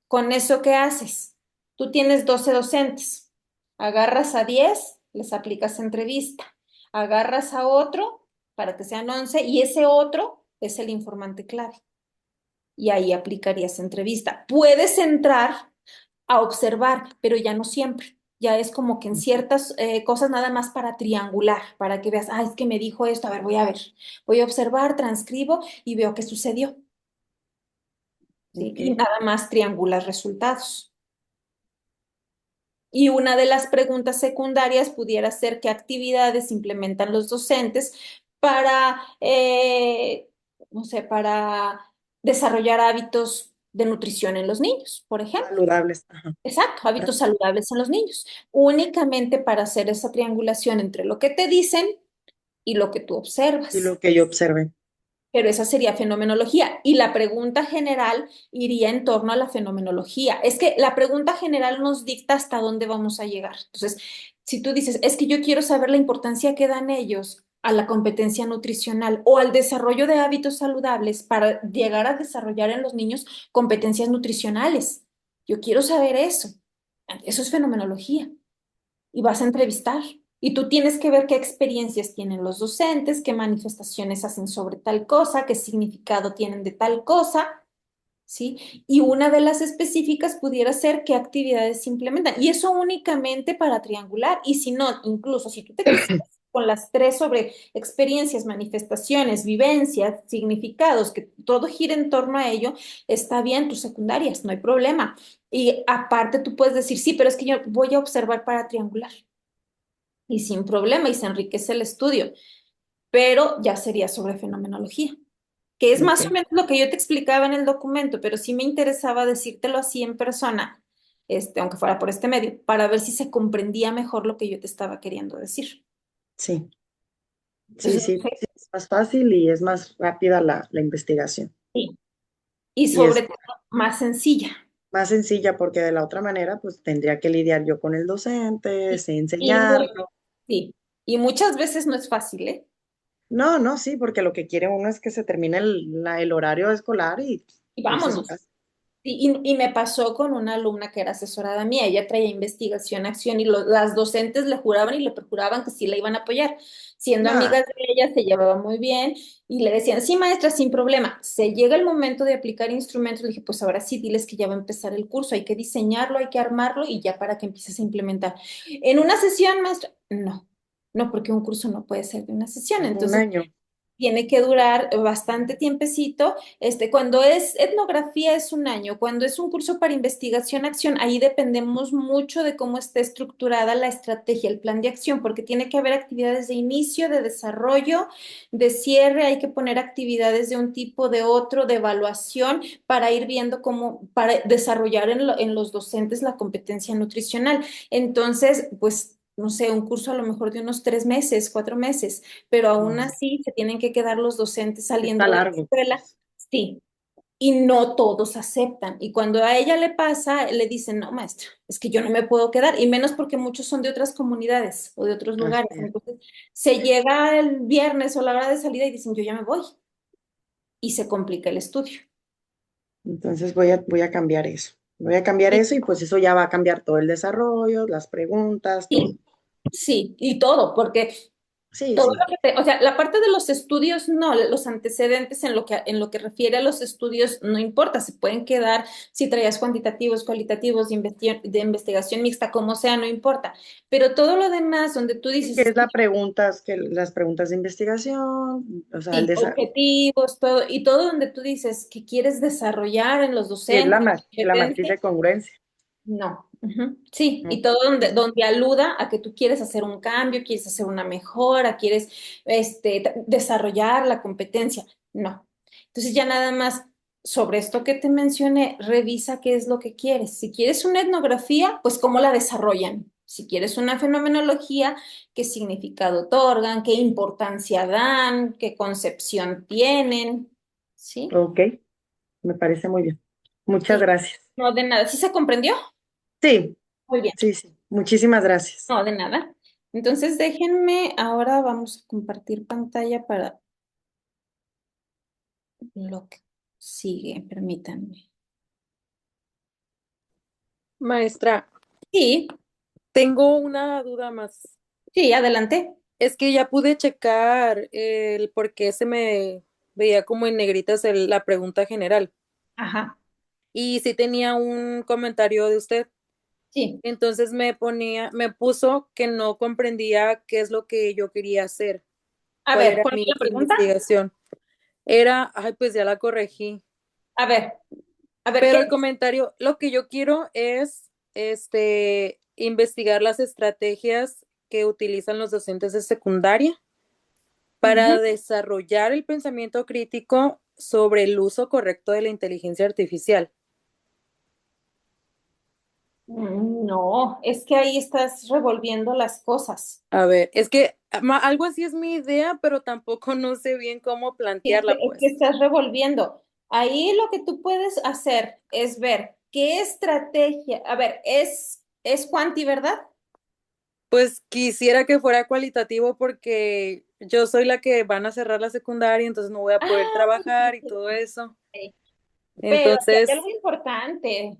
¿Con eso qué haces? Tú tienes 12 docentes. Agarras a 10, les aplicas entrevista. Agarras a otro para que sean 11 y ese otro es el informante clave. Y ahí aplicarías entrevista. Puedes entrar a observar, pero ya no siempre. Ya es como que en ciertas cosas nada más para triangular, para que veas, ah, es que me dijo esto, a ver, voy a ver. Voy a observar, transcribo y veo qué sucedió. ¿Sí? Y Ok. nada más triangular resultados. Y una de las preguntas secundarias pudiera ser qué actividades implementan los docentes para, no sé, para desarrollar hábitos de nutrición en los niños, por ejemplo. Saludables. Ajá. Exacto, hábitos saludables en los niños. Únicamente para hacer esa triangulación entre lo que te dicen y lo que tú Y observas. lo que yo observé. Pero esa sería fenomenología. Y la pregunta general iría en torno a la fenomenología. Es que la pregunta general nos dicta hasta dónde vamos a llegar. Entonces, si tú dices, es que yo quiero saber la importancia que dan ellos a la competencia nutricional o al desarrollo de hábitos saludables para llegar a desarrollar en los niños competencias nutricionales. Yo quiero saber eso. Eso es fenomenología y vas a entrevistar. Y tú tienes que ver qué experiencias tienen los docentes, qué manifestaciones hacen sobre tal cosa, qué significado tienen de tal cosa, ¿sí? Y una de las específicas pudiera ser qué actividades se implementan. Y eso únicamente para triangular. Y si no, incluso si tú te quisieras con las tres sobre experiencias, manifestaciones, vivencias, significados, que todo gira en torno a ello, está bien tus secundarias, no hay problema. Y aparte tú puedes decir, sí, pero es que yo voy a observar para triangular y sin problema y se enriquece el estudio, pero ya sería sobre fenomenología, que es más o Ok. menos lo que yo te explicaba en el documento, pero sí me interesaba decírtelo así en persona, aunque fuera por este medio, para ver si se comprendía mejor lo que yo te estaba queriendo decir. Sí, sí, Entonces, sí, sí, es más fácil y es más rápida la investigación. sí. Y Y sobre es todo, más sencilla. más sencilla porque de la otra manera, pues tendría que lidiar yo con el docente, Y, sé y mu- enseñarlo. sí. Y muchas veces no es fácil, ¿eh? No, no, sí, porque lo que quiere uno es que se termine el horario escolar y Y irse a su vámonos. casa. Y me pasó con una alumna que era asesorada mía, ella traía investigación, acción y las docentes le juraban y le perjuraban que sí la iban a apoyar. Siendo No, amigas de ella, se llevaba muy bien y le decían, sí, maestra, sin problema. Se llega el momento de aplicar instrumentos, le dije, pues ahora sí, diles que ya va a empezar el curso, hay que diseñarlo, hay que armarlo y ya para que empieces a implementar. En una sesión, maestra, no, no, porque un curso no puede ser de una sesión. un Entonces, año. tiene que durar bastante tiempecito. Cuando es etnografía es un año, cuando es un curso para investigación, acción, ahí dependemos mucho de cómo esté estructurada la estrategia, el plan de acción, porque tiene que haber actividades de inicio, de desarrollo, de cierre, hay que poner actividades de un tipo, de otro, de evaluación, para ir viendo cómo, para desarrollar en los docentes la competencia nutricional. Entonces, pues, no sé, un curso a lo mejor de unos 3 meses, 4 meses, pero aún Mm, así se tienen que quedar los docentes está saliendo de la largo. escuela, sí, y no todos aceptan. Y cuando a ella le pasa, le dicen, no, maestra, es que yo no me puedo quedar, y menos porque muchos son de otras comunidades o de otros Así lugares. es. Entonces, se llega el viernes o la hora de salida y dicen, yo ya me voy, y se complica el estudio. Entonces voy a cambiar eso. Voy a cambiar Y, eso y pues eso ya va a cambiar todo el desarrollo, las preguntas, todo. sí, sí, y todo, porque Sí, todo sí. lo que o sea, la parte de los estudios, no, los antecedentes en lo que refiere a los estudios no importa, se pueden quedar si traías cuantitativos, cualitativos, de investigación mixta, como sea, no importa. Pero todo lo demás, donde tú Sí, dices, que es es que las preguntas de investigación, o sea, el sí, objetivos, todo, y todo donde tú dices que quieres desarrollar en los sí, es docentes, la matriz competencia, de congruencia. no. Ujú. Sí, y ¿No? todo donde aluda a que tú quieres hacer un cambio, quieres hacer una mejora, quieres desarrollar la competencia. No. Entonces ya nada más sobre esto que te mencioné, revisa qué es lo que quieres. Si quieres una etnografía, pues cómo la desarrollan. Si quieres una fenomenología, qué significado otorgan, qué importancia dan, qué concepción tienen. ¿Sí? Ok, me parece muy bien. Muchas Sí. gracias. No, de nada. ¿Sí se comprendió? Sí, Muy bien. sí, sí. Muchísimas gracias. No, de nada. Entonces déjenme, ahora vamos a compartir pantalla para lo que Sigue, permítanme. Maestra, Sí, tengo una duda más. sí, adelante. Es que ya pude checar el por qué se me veía como en negritas la pregunta general. Ajá, Y sí tenía un comentario de usted. sí. Entonces me puso que no comprendía qué es lo que yo quería hacer, A cuál ver, era ¿cuál es mi la pregunta? investigación. Era, ay, pues ya la corregí. A ver, Pero ¿qué? el comentario, lo que yo quiero es, investigar las estrategias que utilizan los docentes de secundaria Ujú. para desarrollar el pensamiento crítico sobre el uso correcto de la inteligencia artificial. No, es que ahí estás revolviendo las cosas. A ver, es que algo así es mi idea, pero tampoco no sé bien cómo Sí, plantearla, es que pues. estás revolviendo. Ahí lo que tú puedes hacer es ver qué estrategia, a ver, es Cuanti, ¿verdad? Pues quisiera que fuera cualitativo porque yo soy la que van a cerrar la secundaria, entonces no voy a poder Ah, trabajar y todo eso. pero aquí hay Entonces, algo importante.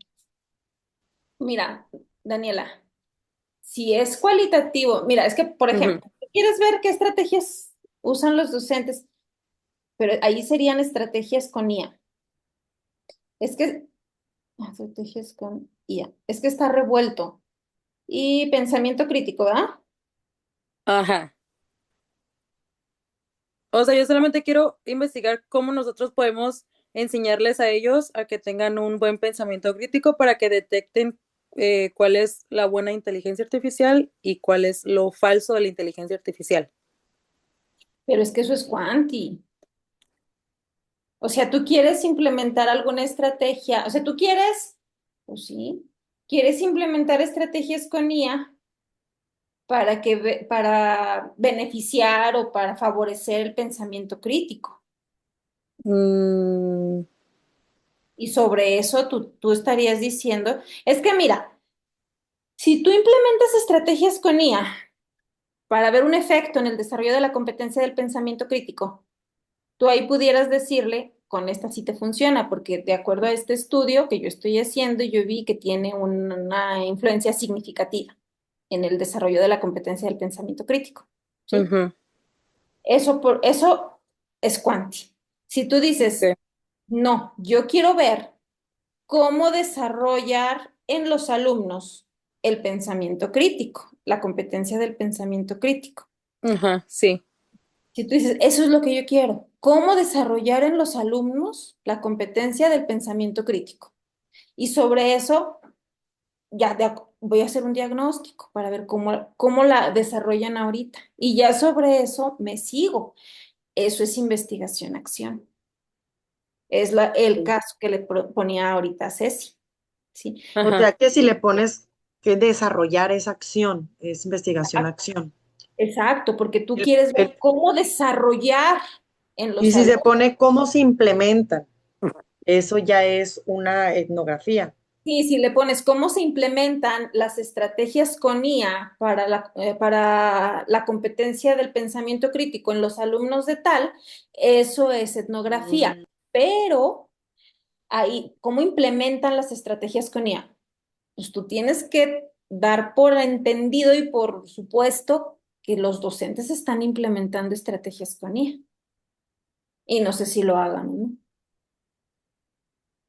Mira, Daniela, si es cualitativo, mira, es que, por ujú, ejemplo, ¿tú quieres ver qué estrategias usan los docentes? Pero ahí serían estrategias con IA. Es que, estrategias con IA. Es que está revuelto. Y pensamiento crítico, ¿verdad? ajá. O sea, yo solamente quiero investigar cómo nosotros podemos enseñarles a ellos a que tengan un buen pensamiento crítico para que detecten cuál es la buena inteligencia artificial y cuál es lo falso de la inteligencia artificial. Pero es que eso es cuanti. O sea, tú quieres implementar alguna estrategia, o sea, tú quieres, pues sí, quieres implementar estrategias con IA para para beneficiar o para favorecer el pensamiento crítico. Mm, Y sobre eso tú estarías diciendo, es que mira, si tú implementas estrategias con IA para ver un efecto en el desarrollo de la competencia del pensamiento crítico, tú ahí pudieras decirle, con esta sí te funciona, porque de acuerdo a este estudio que yo estoy haciendo, yo vi que tiene una influencia significativa en el desarrollo de la competencia del pensamiento crítico, ¿sí? ujú, Eso es cuanti. Si tú dices, ok, no, yo quiero ver cómo desarrollar en los alumnos el pensamiento crítico, la competencia del pensamiento crítico. ajá, sí. Si tú dices, eso es lo que yo quiero, ¿cómo desarrollar en los alumnos la competencia del pensamiento crítico? Y sobre eso, voy a hacer un diagnóstico para ver cómo la desarrollan ahorita. Y ya sobre eso me sigo. Eso es investigación-acción. Es el caso que le ponía ahorita a Ceci. ¿Sí? O Ajá. sea que si le pones que desarrollar esa acción, es investigación-acción. Exacto, porque tú El- quieres el- ver cómo desarrollar en Y los si se alumnos. pone cómo se implementan, eso ya es una etnografía. Sí, si le pones cómo se implementan las estrategias con IA para la competencia del pensamiento crítico en los alumnos de tal, eso es etnografía. Mm, Pero ahí, ¿cómo implementan las estrategias con IA? Pues tú tienes que dar por entendido y por supuesto que los docentes están implementando estrategias con IA. Y no sé si lo hagan o no.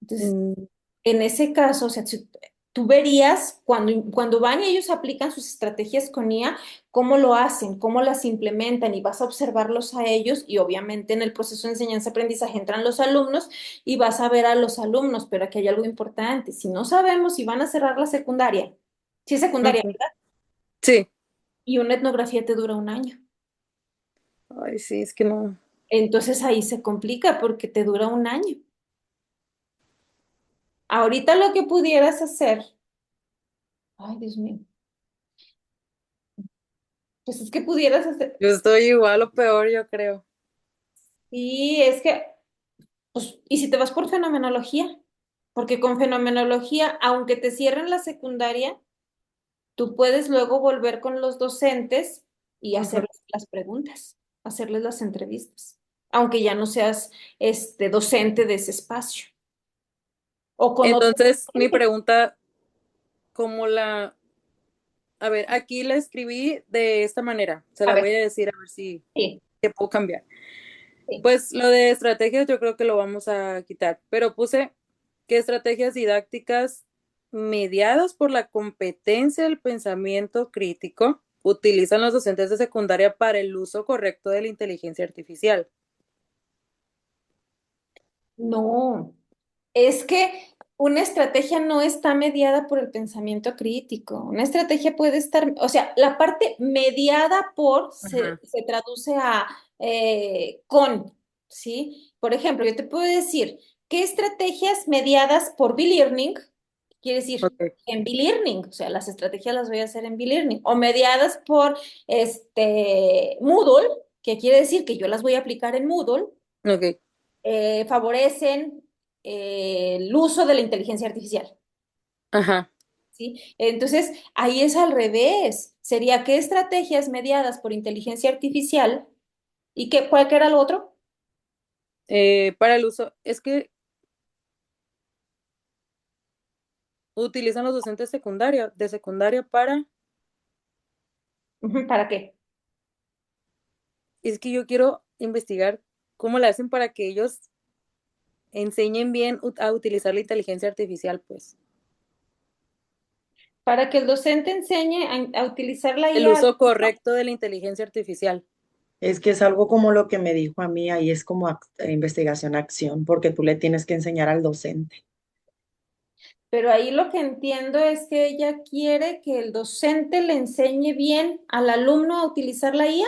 Entonces, Mm, en ese caso, o sea, si tú verías cuando van y ellos aplican sus estrategias con IA, cómo lo hacen, cómo las implementan y vas a observarlos a ellos y obviamente en el proceso de enseñanza-aprendizaje entran los alumnos y vas a ver a los alumnos, pero aquí hay algo importante, si no sabemos si van a cerrar la secundaria, si es secundaria, ujú. ¿verdad? Sí. Y una etnografía te dura un año, Ay, sí, es que no. entonces ahí se complica porque te dura un año. Ahorita lo que pudieras hacer, ay Dios mío, pues es que pudieras hacer. Yo estoy igual o peor, yo creo. Y es que, pues, ¿y si te vas por fenomenología? Porque con fenomenología, aunque te cierren la secundaria, tú puedes luego volver con los docentes y Ujú. hacerles las preguntas, hacerles las entrevistas. aunque ya no seas docente de ese espacio o con otro Entonces, mi docente. pregunta, ¿cómo la... A ver, aquí la escribí de esta manera. Se A la voy ver, a decir a ver si sí, que puedo cambiar. sí. Pues lo de estrategias yo creo que lo vamos a quitar, pero puse que estrategias didácticas mediadas por la competencia del pensamiento crítico utilizan los docentes de secundaria para el uso correcto de la inteligencia artificial. No, es que una estrategia no está mediada por el pensamiento crítico. Una estrategia puede estar, o sea, la parte mediada por Ajá, se traduce a con, ¿sí? Por ejemplo, yo te puedo decir, ¿qué estrategias mediadas por B-Learning? Quiere decir, ok, en B-Learning, o sea, las estrategias las voy a hacer en B-Learning, o mediadas por Moodle, que quiere decir que yo las voy a aplicar en Moodle, ok, favorecen el uso de la inteligencia artificial, ajá. ¿sí? Entonces, ahí es al revés. Sería qué estrategias mediadas por inteligencia artificial y qué, ¿cuál que era lo otro? Para el uso, es que utilizan los docentes de secundaria para, Ujú, ¿para qué? es que yo quiero investigar cómo le hacen para que ellos enseñen bien a utilizar la inteligencia artificial, pues. Para que el docente enseñe a utilizar la El IA. uso correcto de la inteligencia artificial. Es que es algo como lo que me dijo a mí, ahí es como investigación acción, porque tú le tienes que enseñar al docente. Pero ahí lo que entiendo es que ella quiere que el docente le enseñe bien al alumno a utilizar la IA.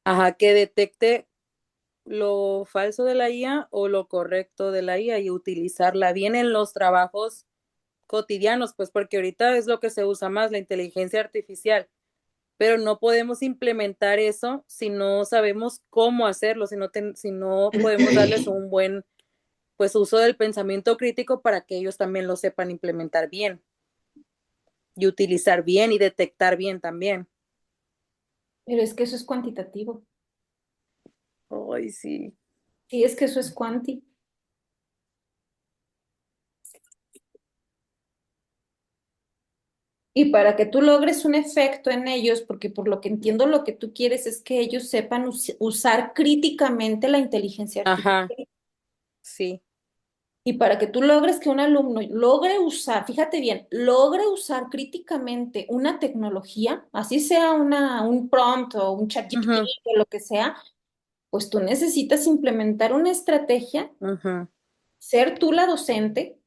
Ajá, que detecte lo falso de la IA o lo correcto de la IA y utilizarla bien en los trabajos cotidianos, pues porque ahorita es lo que se usa más, la inteligencia artificial, pero no podemos implementar eso si no sabemos cómo hacerlo, si no podemos darles un buen pues uso del pensamiento crítico para que ellos también lo sepan implementar bien y utilizar bien y detectar bien también. Pero es que eso es cuantitativo. Ay, sí. Sí, es que eso es cuanti. Y para que tú logres un efecto en ellos, porque por lo que entiendo lo que tú quieres es que ellos sepan usar críticamente la inteligencia Ajá, artificial. sí. Y para que tú logres que un alumno logre usar, fíjate bien, logre usar críticamente una tecnología, así sea un prompt o un chat GPT Ujú, o lo que sea, pues tú necesitas implementar una estrategia, ujú. ser tú la docente,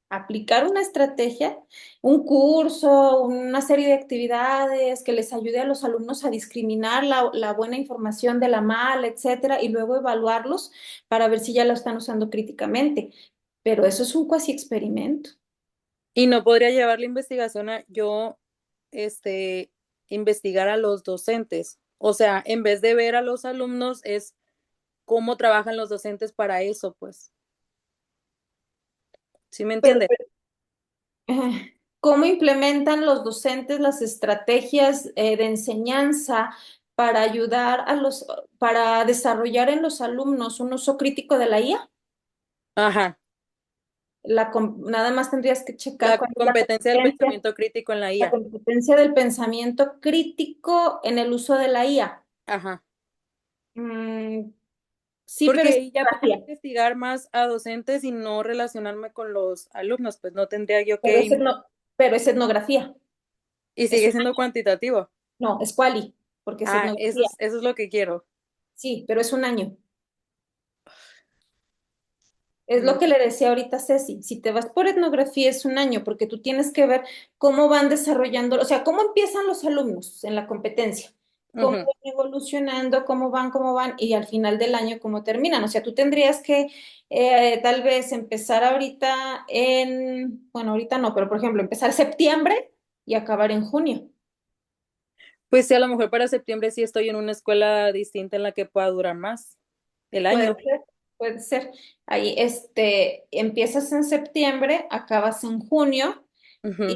aplicar una estrategia, un curso, una serie de actividades que les ayude a los alumnos a discriminar la buena información de la mala, etcétera, y luego evaluarlos para ver si ya lo están usando críticamente. Pero eso es un cuasi experimento. Y no podría llevar la investigación a yo, este, investigar a los docentes. O sea, en vez de ver a los alumnos, es cómo trabajan los docentes para eso, pues. ¿Sí me Pero, entiende? ¿cómo implementan los docentes las estrategias de enseñanza para ayudar para desarrollar en los alumnos un uso crítico de la IA? Ajá. Nada más tendrías que checar La cuál es competencia del pensamiento crítico en la la IA. competencia del pensamiento crítico en el uso de la IA. Ajá. Mm, sí, pero Porque es ahí ya podría etnografía. investigar más a docentes y no relacionarme con los alumnos, pues no tendría yo Pero que... es, pero es etnografía. Y Es sigue siendo cuantitativo. no, es quali, porque es Ah, etnografía. eso es lo que quiero. Sí, pero es un año. Es Mm, lo que le decía ahorita a Ceci. Si te vas por etnografía es un año, porque tú tienes que ver cómo van desarrollando, o sea, cómo empiezan los alumnos en la competencia, cómo ujú. van evolucionando, cómo van, y al final del año cómo terminan. O sea, tú tendrías que tal vez empezar ahorita bueno, ahorita no, pero por ejemplo, empezar septiembre y acabar en junio. Pues sí, a lo mejor para septiembre sí estoy en una escuela distinta en la que pueda durar más el Puede año. ser, puede ser. Ahí, empiezas en septiembre, acabas en junio. Ujú.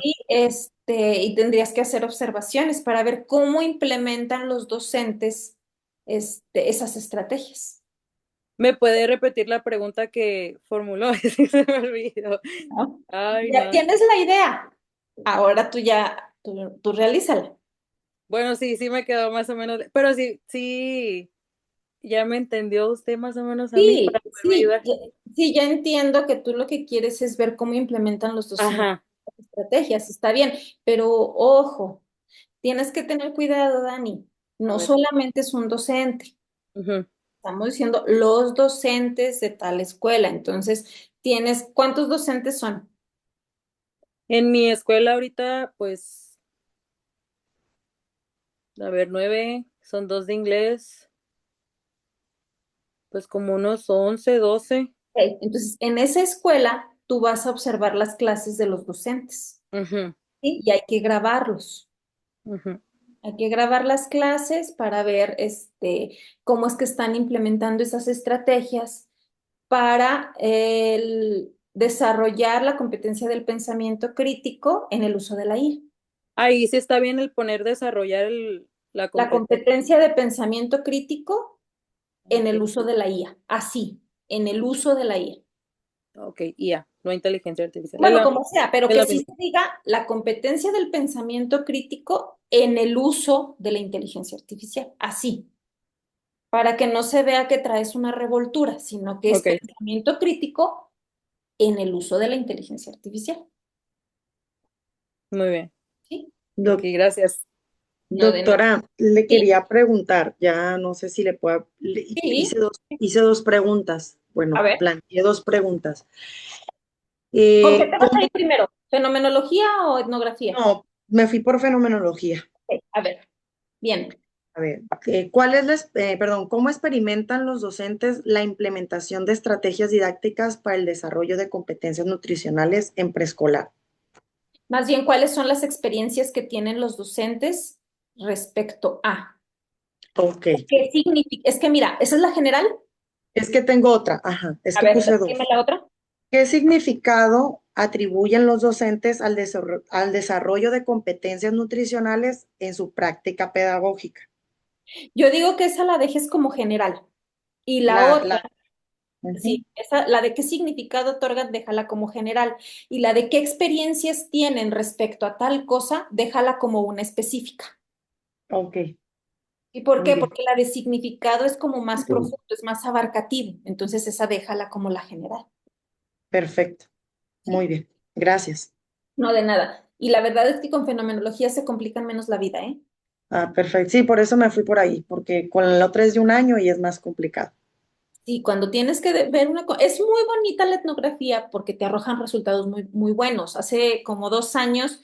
Y tendrías que hacer observaciones para ver cómo implementan los docentes esas estrategias. ¿Me puede repetir la pregunta que formuló? Sí, se me olvidó. ¿no? Ay, Ya no. tienes la idea. Ahora tú realízala. Bueno, sí, sí me quedó más o menos, pero sí, sí, ya me entendió usted más o menos a mí para Sí, poderme sí, ayudar. sí, ya entiendo que tú lo que quieres es ver cómo implementan los docentes Ajá. las estrategias, está bien, pero ojo, tienes que tener cuidado, Dani. A No ver. solamente es un docente, Ujú. estamos diciendo los docentes de tal escuela. Entonces, ¿cuántos docentes son? En mi escuela ahorita, pues, a ver, 9, son 2 de inglés, pues como unos 11, 12. Ok, entonces, en esa escuela tú vas a observar las clases de los docentes, Ujú, ¿sí? Y hay que grabarlos. ujú. Hay que grabar las clases para ver cómo es que están implementando esas estrategias para desarrollar la competencia del pensamiento crítico en el uso de la IA. Ahí sí está bien el poner desarrollar la La competencia. competencia de pensamiento crítico en Ok, el uso de la IA, así, en el uso de la IA. ok, IA, no inteligencia artificial. Bueno, como sea, pero Es que la sí misma. se diga la competencia del pensamiento crítico en el uso de la inteligencia artificial, así, para que no se vea que traes una revoltura, sino que es Ok, pensamiento crítico en el uso de la inteligencia artificial. muy bien. ¿Sí? Ok, Doc- gracias. No de nada. doctora, le Sí, quería preguntar, ya no sé si le puedo, sí. hice dos preguntas, A bueno, ver, planteé dos preguntas. ¿por qué te vas a ¿Cómo? ir primero? ¿Fenomenología o etnografía? No, me fui por fenomenología. Ok, a ver, bien. A ver, perdón, ¿cómo experimentan los docentes la implementación de estrategias didácticas para el desarrollo de competencias nutricionales en preescolar? Más bien, ¿cuáles son las experiencias que tienen los docentes respecto a? Ok, ¿Qué significa? Es que mira, esa es la general. es que tengo otra, ajá, es A que ver, puse dime dos. la otra. ¿Qué significado atribuyen los docentes al desarrollo de competencias nutricionales en su práctica pedagógica? Yo digo que esa la dejes como general. Y la La, otra, la, ujú. sí, la de qué significado otorgan, déjala como general. Y la de qué experiencias tienen respecto a tal cosa, déjala como una específica. Ok, ¿Y por muy qué? bien, Porque la de significado es como más profundo, es más abarcativo. Entonces esa déjala como la general. perfecto, muy ¿Sí? bien, gracias. No de nada. Y la verdad es que con fenomenología se complican menos la vida, ¿eh? Ah, perfecto, sí, por eso me fui por ahí, porque con la otra es de un año y es más complicado. Sí, cuando tienes que ver Es muy bonita la etnografía porque te arrojan resultados muy, muy buenos. Hace como 2 años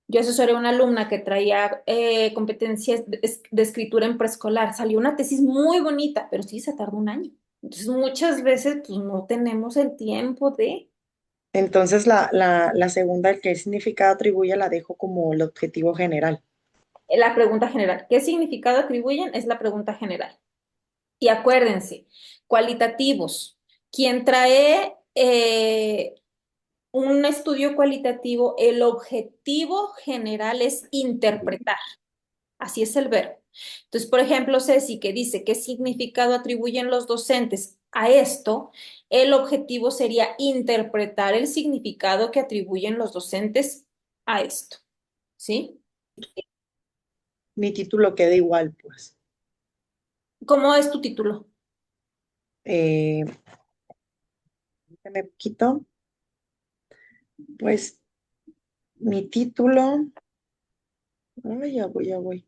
yo asesoré a una alumna que traía competencias de escritura en preescolar. Salió una tesis muy bonita, pero sí se tardó un año. Entonces muchas veces pues no tenemos el tiempo de... Entonces, la segunda, el qué significado atribuye, la dejo como el objetivo general. La pregunta general. ¿Qué significado atribuyen? Es la pregunta general. Y acuérdense, cualitativos. Quien trae un estudio cualitativo, el objetivo general es interpretar. Así es el verbo. Entonces, por ejemplo, Ceci, que dice qué significado atribuyen los docentes a esto, el objetivo sería interpretar el significado que atribuyen los docentes a esto. ¿Sí? Mi título queda igual, pues. ¿Cómo es tu título? Eh, me quito, pues, mi título, ay, ya voy.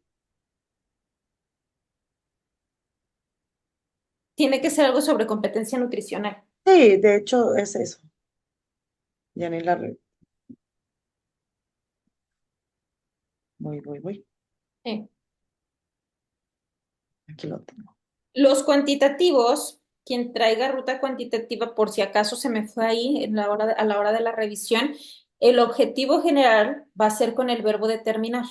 Tiene que ser algo sobre competencia nutricional. Sí, de hecho es eso. Ya ni la re- voy. Sí. Aquí lo tengo. Los cuantitativos, quien traiga ruta cuantitativa, por si acaso se me fue ahí a la hora de la revisión, el objetivo general va a ser con el verbo determinar.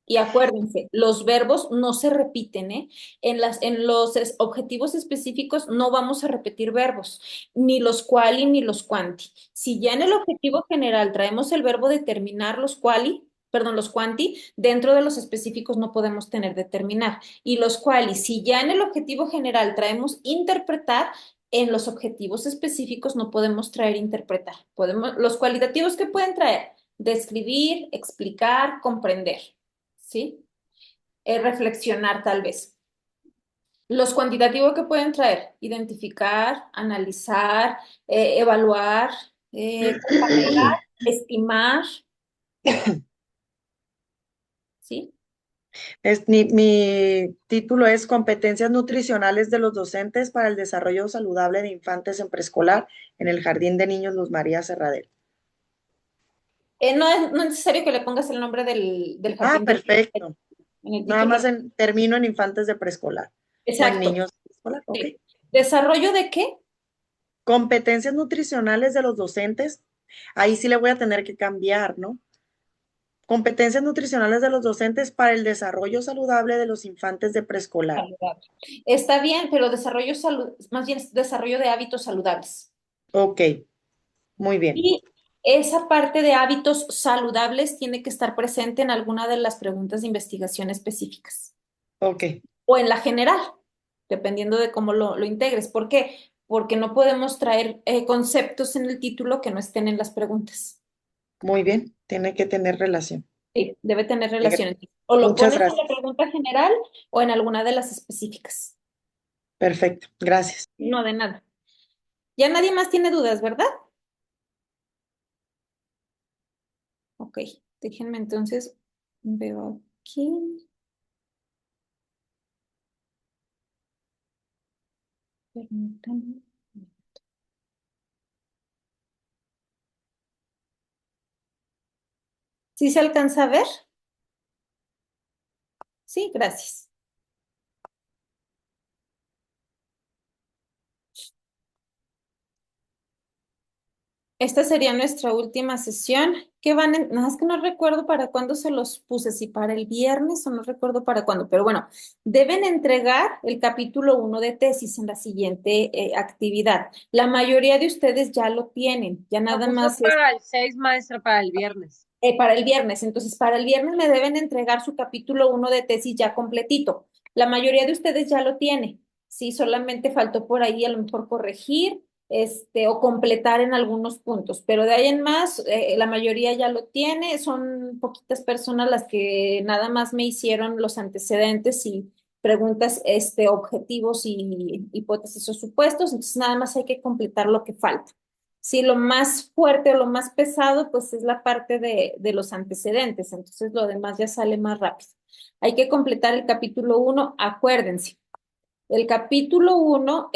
Y acuérdense, los verbos no se repiten, ¿eh? En los objetivos específicos no vamos a repetir verbos, ni los quali ni los quanti. Si ya en el objetivo general traemos el verbo determinar, los quanti, dentro de los específicos no podemos tener determinar. Y los quali, si ya en el objetivo general traemos interpretar, En los objetivos específicos no podemos traer interpretar. Los cualitativos que pueden traer, describir, explicar, comprender, ¿sí? Reflexionar tal vez. Los cuantitativos que pueden traer, identificar, analizar, evaluar, comparar, estimar, ¿sí? Mi título es Competencias nutricionales de los docentes para el desarrollo saludable de infantes en preescolar en el Jardín de Niños Luz María Serradero. No es necesario que le pongas el nombre del jardín Perfecto. en el Nada título. más termino en infantes de preescolar. Exacto. O en niños de preescolar, ok. Sí. ¿Desarrollo de qué? Competencias nutricionales de los docentes. Ahí sí le voy a tener que cambiar, ¿no? Competencias nutricionales de los docentes para el desarrollo saludable de los infantes de preescolar. Saludable. Está bien, pero más bien desarrollo de hábitos saludables. Ok, muy bien. Y esa parte de hábitos saludables tiene que estar presente en alguna de las preguntas de investigación específicas. Ok, O en la general, dependiendo de cómo lo integres. ¿Por qué? Porque no podemos traer conceptos en el título que no estén en las preguntas. muy bien. Tiene que tener relación. Sí, debe tener relación. O lo Muchas pones en la gracias. pregunta general o en alguna de las específicas. Perfecto, gracias. No, de nada. Ya nadie más tiene dudas, ¿verdad? Ok, déjenme entonces, veo aquí. Permítanme. ¿Sí se alcanza a ver? Sí, gracias. Esta sería nuestra última sesión. Nada más que no recuerdo para cuándo se los puse, si para el viernes o no recuerdo para cuándo, pero bueno, deben entregar el capítulo 1 de tesis en la siguiente actividad. La mayoría de ustedes ya lo tienen, ya nada Lo puso más es para el 6, maestra, para el viernes. para el viernes. Entonces, para el viernes me deben entregar su capítulo 1 de tesis ya completito. La mayoría de ustedes ya lo tiene. Sí, solamente faltó por ahí a lo mejor corregir, o completar en algunos puntos, pero de ahí en más, la mayoría ya lo tiene. Son poquitas personas las que nada más me hicieron los antecedentes y preguntas, objetivos y hipótesis o supuestos. Entonces, nada más hay que completar lo que falta. Sí, lo más fuerte o lo más pesado, pues es la parte de los antecedentes, entonces lo demás ya sale más rápido. Hay que completar el capítulo 1, acuérdense. El capítulo 1,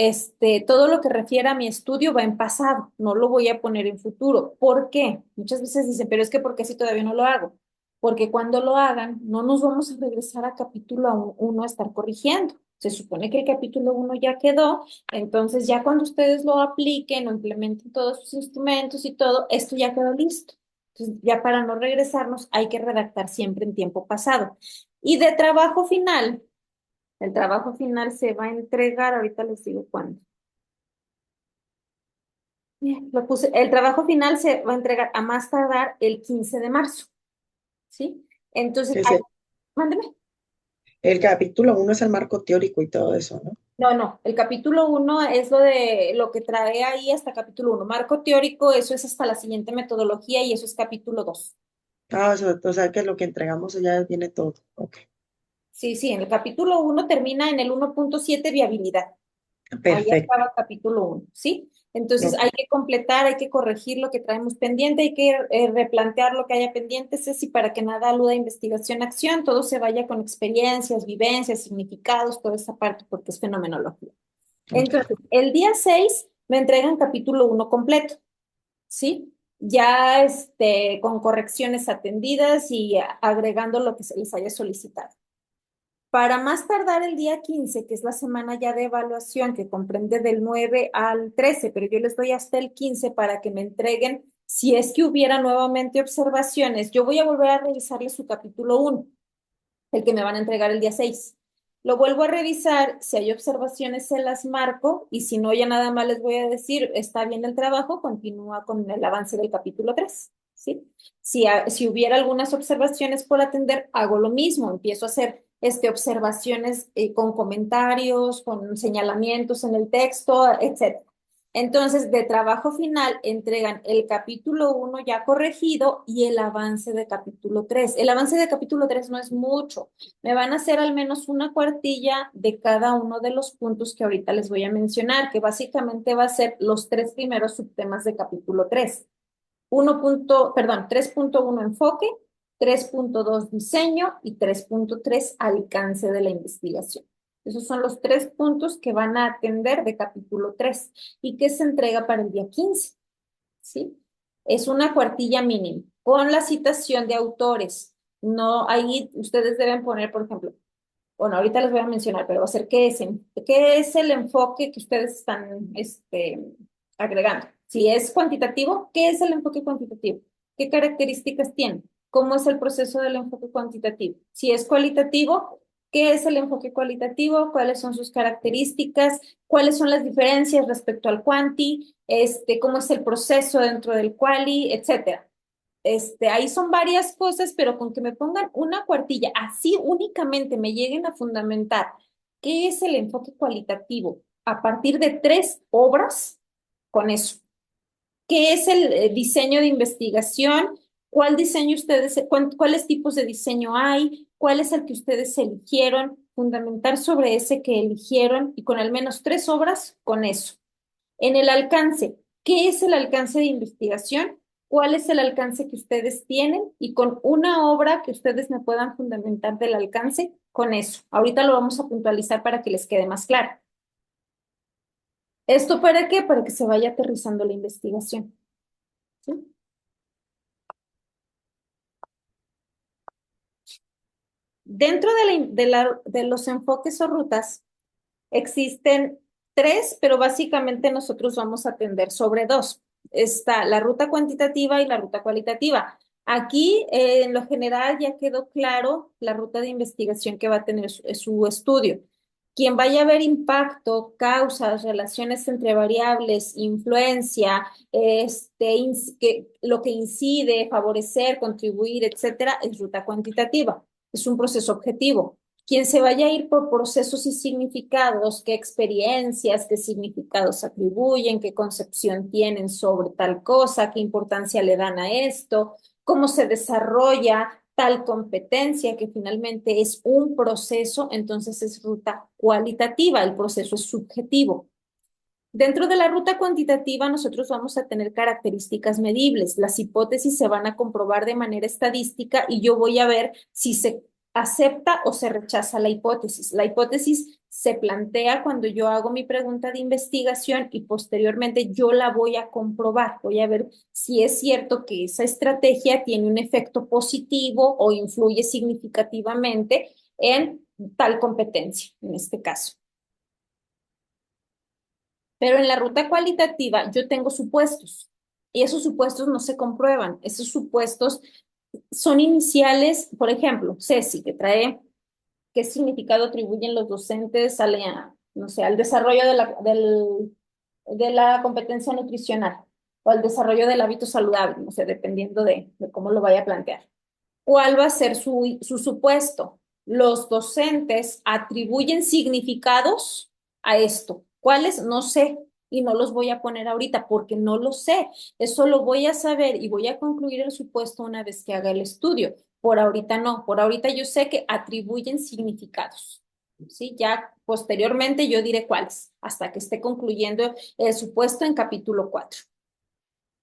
todo lo que refiere a mi estudio va en pasado, no lo voy a poner en futuro. ¿Por qué? Muchas veces dicen, pero es que ¿por qué si todavía no lo hago? Porque cuando lo hagan, no nos vamos a regresar a capítulo 1 a estar corrigiendo. Se supone que el capítulo 1 ya quedó, entonces ya cuando ustedes lo apliquen o implementen todos sus instrumentos y todo, esto ya quedó listo. Entonces, ya para no regresarnos, hay que redactar siempre en tiempo pasado. Y de trabajo final, el trabajo final se va a entregar, ahorita les digo cuándo. Bien, el trabajo final se va a entregar a más tardar el 15 de marzo, ¿sí? Entonces, mándeme. El capítulo 1 es el marco teórico y todo eso, ¿no? No, el capítulo 1 es lo que trae ahí hasta capítulo 1. Marco teórico, eso es hasta la siguiente metodología y eso es capítulo 2. O sea que lo que entregamos ya viene todo. Ok, Sí, en el capítulo 1 termina en el 1.7 viabilidad. Ahí perfecto. acaba el capítulo 1, ¿sí? Entonces Ok. hay que completar, hay que corregir lo que traemos pendiente, hay que replantear lo que haya pendiente, Ceci, para que nada aluda a investigación, acción, todo se vaya con experiencias, vivencias, significados, toda esa parte, porque es fenomenología. Entonces, el día 6 me entregan capítulo 1 completo, ¿sí? Ya con correcciones atendidas y agregando lo que se les haya solicitado. Para más tardar el día 15, que es la semana ya de evaluación, que comprende del 9 al 13, pero yo les doy hasta el 15 para que me entreguen, si es que hubiera nuevamente observaciones, yo voy a volver a revisarles su capítulo 1, el que me van a entregar el día 6. Lo vuelvo a revisar, si hay observaciones se las marco y si no, ya nada más les voy a decir, está bien el trabajo, continúa con el avance del capítulo 3, ¿sí? Si hubiera algunas observaciones por atender, hago lo mismo, empiezo a hacer observaciones con comentarios, con señalamientos en el texto, etc. Entonces, de trabajo final, entregan el capítulo 1 ya corregido y el avance de capítulo 3. El avance de capítulo 3 no es mucho. Me van a hacer al menos una cuartilla de cada uno de los puntos que ahorita les voy a mencionar, que básicamente va a ser los 3 primeros subtemas de capítulo 3. 3.1 enfoque, 3.2 diseño y 3.3 alcance de la investigación. Esos son los 3 puntos que van a atender de capítulo 3 y que se entrega para el día 15, ¿sí? Es una cuartilla mínima con la citación de autores. No, ahí ustedes deben poner, por ejemplo, bueno, ahorita les voy a mencionar, pero va a ser qué es el enfoque que ustedes están agregando. Si es cuantitativo, ¿qué es el enfoque cuantitativo? ¿Qué características tiene? ¿Cómo es el proceso del enfoque cuantitativo? Si es cualitativo, ¿qué es el enfoque cualitativo? ¿Cuáles son sus características? ¿Cuáles son las diferencias respecto al cuanti? ¿Cómo es el proceso dentro del quali? Etcétera. Ahí son varias cosas, pero con que me pongan una cuartilla, así únicamente me lleguen a fundamentar qué es el enfoque cualitativo a partir de 3 obras, con eso. ¿Qué es el diseño de investigación? ¿Cuál diseño cuáles tipos de diseño hay? ¿Cuál es el que ustedes eligieron? Fundamentar sobre ese que eligieron y con al menos 3 obras, con eso. En el alcance, ¿qué es el alcance de investigación? ¿Cuál es el alcance que ustedes tienen? Y con una obra que ustedes me puedan fundamentar del alcance, con eso. Ahorita lo vamos a puntualizar para que les quede más claro. ¿Esto para qué? Para que se vaya aterrizando la investigación. ¿Sí? Dentro de los enfoques o rutas, existen 3, pero básicamente nosotros vamos a atender sobre 2. Está la ruta cuantitativa y la ruta cualitativa. Aquí, en lo general, ya quedó claro la ruta de investigación que va a tener su estudio. Quien vaya a ver impacto, causas, relaciones entre variables, influencia, lo que incide, favorecer, contribuir, etcétera, es ruta cuantitativa. Es un proceso objetivo. Quien se vaya a ir por procesos y significados, qué experiencias, qué significados atribuyen, qué concepción tienen sobre tal cosa, qué importancia le dan a esto, cómo se desarrolla tal competencia, que finalmente es un proceso, entonces es ruta cualitativa, el proceso es subjetivo. Dentro de la ruta cuantitativa, nosotros vamos a tener características medibles. Las hipótesis se van a comprobar de manera estadística y yo voy a ver si se acepta o se rechaza la hipótesis. La hipótesis se plantea cuando yo hago mi pregunta de investigación y posteriormente yo la voy a comprobar. Voy a ver si es cierto que esa estrategia tiene un efecto positivo o influye significativamente en tal competencia, en este caso. Pero en la ruta cualitativa yo tengo supuestos y esos supuestos no se comprueban. Esos supuestos son iniciales, por ejemplo, Ceci, que trae qué significado atribuyen los docentes no sé, al desarrollo de la competencia nutricional o al desarrollo del hábito saludable, no sé, dependiendo de cómo lo vaya a plantear. ¿Cuál va a ser su supuesto? Los docentes atribuyen significados a esto. ¿Cuáles? No sé y no los voy a poner ahorita porque no lo sé. Eso lo voy a saber y voy a concluir el supuesto una vez que haga el estudio. Por ahorita no. Por ahorita yo sé que atribuyen significados. ¿Sí? Ya posteriormente yo diré cuáles, hasta que esté concluyendo el supuesto en capítulo 4.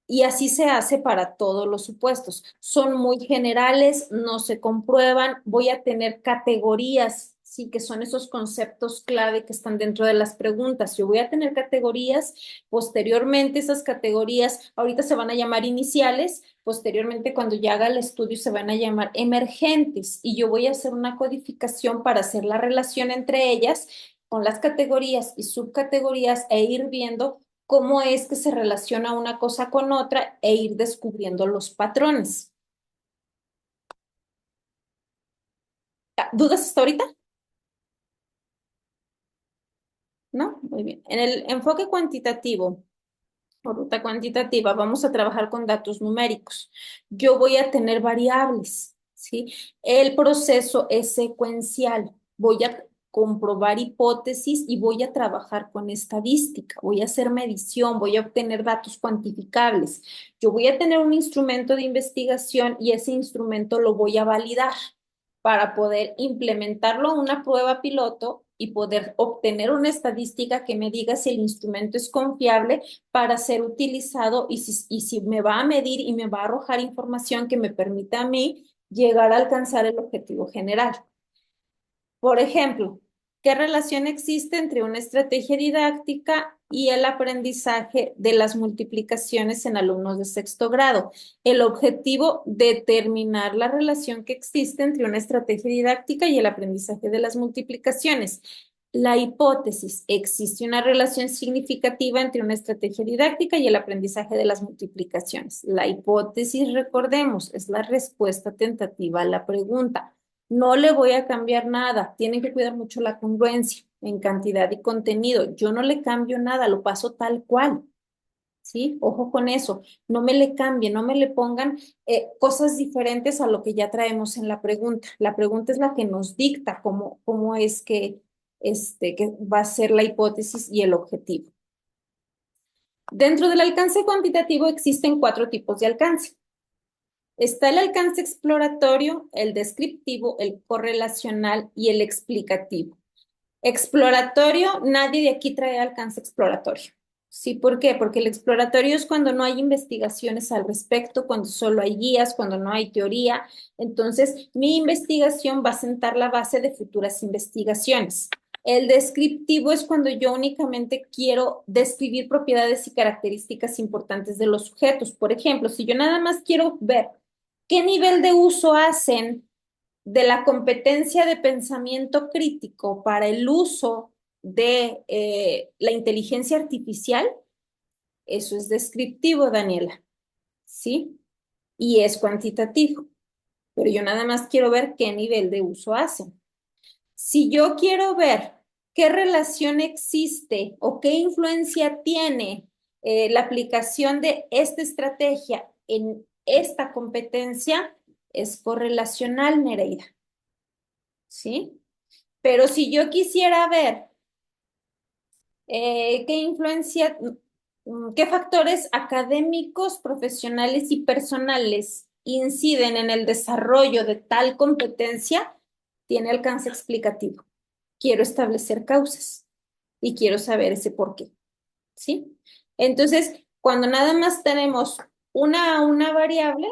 Y así se hace para todos los supuestos. Son muy generales, no se comprueban. Voy a tener categorías, sí, que son esos conceptos clave que están dentro de las preguntas. Yo voy a tener categorías, posteriormente esas categorías, ahorita se van a llamar iniciales, posteriormente cuando ya haga el estudio se van a llamar emergentes y yo voy a hacer una codificación para hacer la relación entre ellas con las categorías y subcategorías e ir viendo cómo es que se relaciona una cosa con otra e ir descubriendo los patrones. ¿Dudas hasta ahorita? ¿No? Muy bien. En el enfoque cuantitativo o ruta cuantitativa vamos a trabajar con datos numéricos. Yo voy a tener variables, ¿sí? El proceso es secuencial. Voy a comprobar hipótesis y voy a trabajar con estadística, voy a hacer medición, voy a obtener datos cuantificables. Yo voy a tener un instrumento de investigación y ese instrumento lo voy a validar para poder implementarlo a una prueba piloto y poder obtener una estadística que me diga si el instrumento es confiable para ser utilizado y si me va a medir y me va a arrojar información que me permita a mí llegar a alcanzar el objetivo general. Por ejemplo, ¿qué relación existe entre una estrategia didáctica y el aprendizaje de las multiplicaciones en alumnos de sexto grado? El objetivo, determinar la relación que existe entre una estrategia didáctica y el aprendizaje de las multiplicaciones. La hipótesis, ¿existe una relación significativa entre una estrategia didáctica y el aprendizaje de las multiplicaciones? La hipótesis, recordemos, es la respuesta tentativa a la pregunta. No le voy a cambiar nada. Tienen que cuidar mucho la congruencia en cantidad y contenido. Yo no le cambio nada, lo paso tal cual. ¿Sí? Ojo con eso. No me le cambien, no me le pongan cosas diferentes a lo que ya traemos en la pregunta. La pregunta es la que nos dicta cómo es que va a ser la hipótesis y el objetivo. Dentro del alcance cuantitativo existen 4 tipos de alcance. Está el alcance exploratorio, el descriptivo, el correlacional y el explicativo. Exploratorio, nadie de aquí trae alcance exploratorio. ¿Sí? ¿Por qué? Porque el exploratorio es cuando no hay investigaciones al respecto, cuando solo hay guías, cuando no hay teoría. Entonces, mi investigación va a sentar la base de futuras investigaciones. El descriptivo es cuando yo únicamente quiero describir propiedades y características importantes de los sujetos. Por ejemplo, si yo nada más quiero ver qué nivel de uso hacen de la competencia de pensamiento crítico para el uso de la inteligencia artificial, eso es descriptivo, Daniela, ¿sí? Y es cuantitativo, pero yo nada más quiero ver qué nivel de uso hacen. Si yo quiero ver qué relación existe o qué influencia tiene la aplicación de esta estrategia en esta competencia, es correlacional, Nereida. ¿Sí? Pero si yo quisiera ver qué influencia, qué factores académicos, profesionales y personales inciden en el desarrollo de tal competencia, tiene alcance explicativo. Quiero establecer causas y quiero saber ese por qué. ¿Sí? Entonces, cuando nada más tenemos una variable,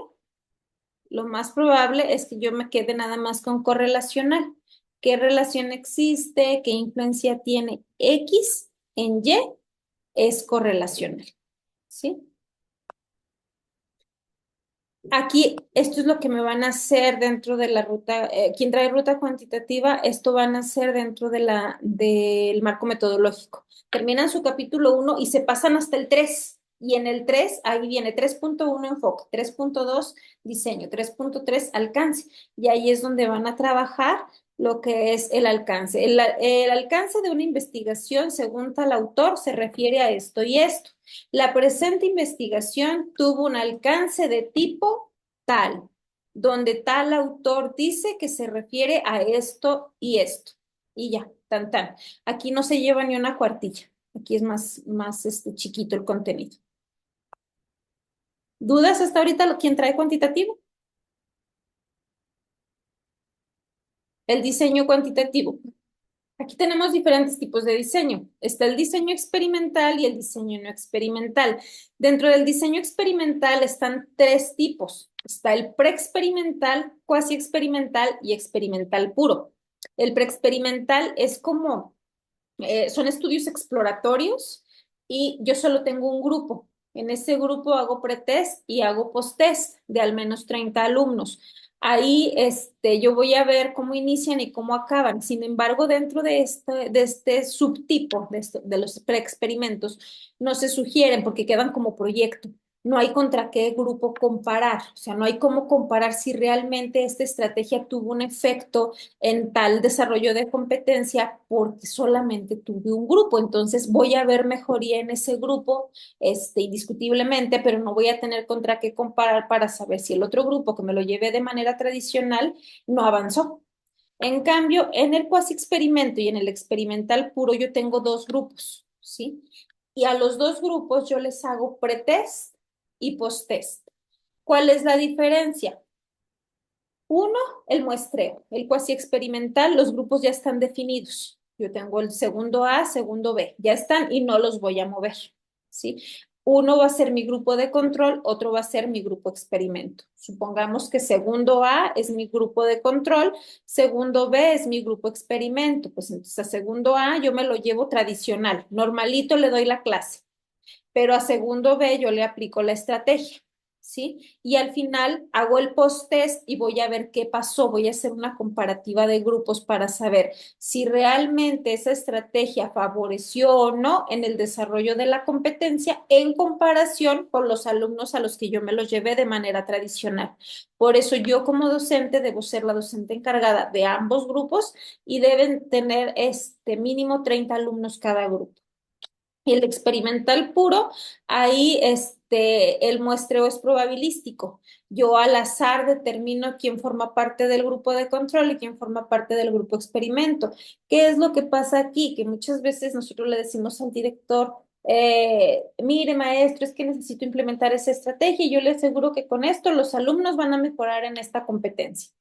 lo más probable es que yo me quede nada más con correlacional. ¿Qué relación existe? ¿Qué influencia tiene X en Y? Es correlacional. ¿Sí? Aquí, esto es lo que me van a hacer dentro de la ruta, quien trae ruta cuantitativa, esto van a hacer dentro del marco metodológico. Terminan su capítulo 1 y se pasan hasta el 3. Y en el 3, ahí viene 3.1 enfoque, 3.2 diseño, 3.3 alcance. Y ahí es donde van a trabajar lo que es el alcance. El alcance de una investigación, según tal autor, se refiere a esto y esto. La presente investigación tuvo un alcance de tipo tal, donde tal autor dice que se refiere a esto y esto. Y ya, tan tan. Aquí no se lleva ni una cuartilla. Aquí es más chiquito el contenido. ¿Dudas hasta ahorita quién trae cuantitativo? El diseño cuantitativo. Aquí tenemos diferentes tipos de diseño. Está el diseño experimental y el diseño no experimental. Dentro del diseño experimental están 3 tipos. Está el preexperimental, cuasi experimental y experimental puro. El preexperimental es como, son estudios exploratorios y yo solo tengo un grupo. En ese grupo hago pretest y hago posttest de al menos 30 alumnos. Ahí yo voy a ver cómo inician y cómo acaban. Sin embargo, dentro de este subtipo de los preexperimentos, no se sugieren porque quedan como proyecto. no hay contra qué grupo comparar, o sea, no hay cómo comparar si realmente esta estrategia tuvo un efecto en tal desarrollo de competencia porque solamente tuve un grupo, entonces voy a ver mejoría en ese grupo, indiscutiblemente, pero no voy a tener contra qué comparar para saber si el otro grupo que me lo llevé de manera tradicional no avanzó. En cambio, en el cuasi experimento y en el experimental puro yo tengo dos grupos, ¿sí? Y a los dos grupos yo les hago pretest y posttest. ¿Cuál es la diferencia? Uno, el muestreo. El cuasi experimental, los grupos ya están definidos. Yo tengo el segundo A, segundo B, ya están y no los voy a mover, ¿sí? Uno va a ser mi grupo de control, otro va a ser mi grupo experimento. Supongamos que segundo A es mi grupo de control, segundo B es mi grupo experimento. Pues entonces a segundo A yo me lo llevo tradicional, normalito le doy la clase, pero a segundo B yo le aplico la estrategia, ¿sí? Y al final hago el post-test y voy a ver qué pasó, voy a hacer una comparativa de grupos para saber si realmente esa estrategia favoreció o no en el desarrollo de la competencia en comparación con los alumnos a los que yo me los llevé de manera tradicional. Por eso yo como docente debo ser la docente encargada de ambos grupos y deben tener mínimo 30 alumnos cada grupo. Y el experimental puro, ahí el muestreo es probabilístico. Yo al azar determino quién forma parte del grupo de control y quién forma parte del grupo experimento. ¿Qué es lo que pasa aquí? Que muchas veces nosotros le decimos al director, mire maestro, es que necesito implementar esa estrategia y yo le aseguro que con esto los alumnos van a mejorar en esta competencia.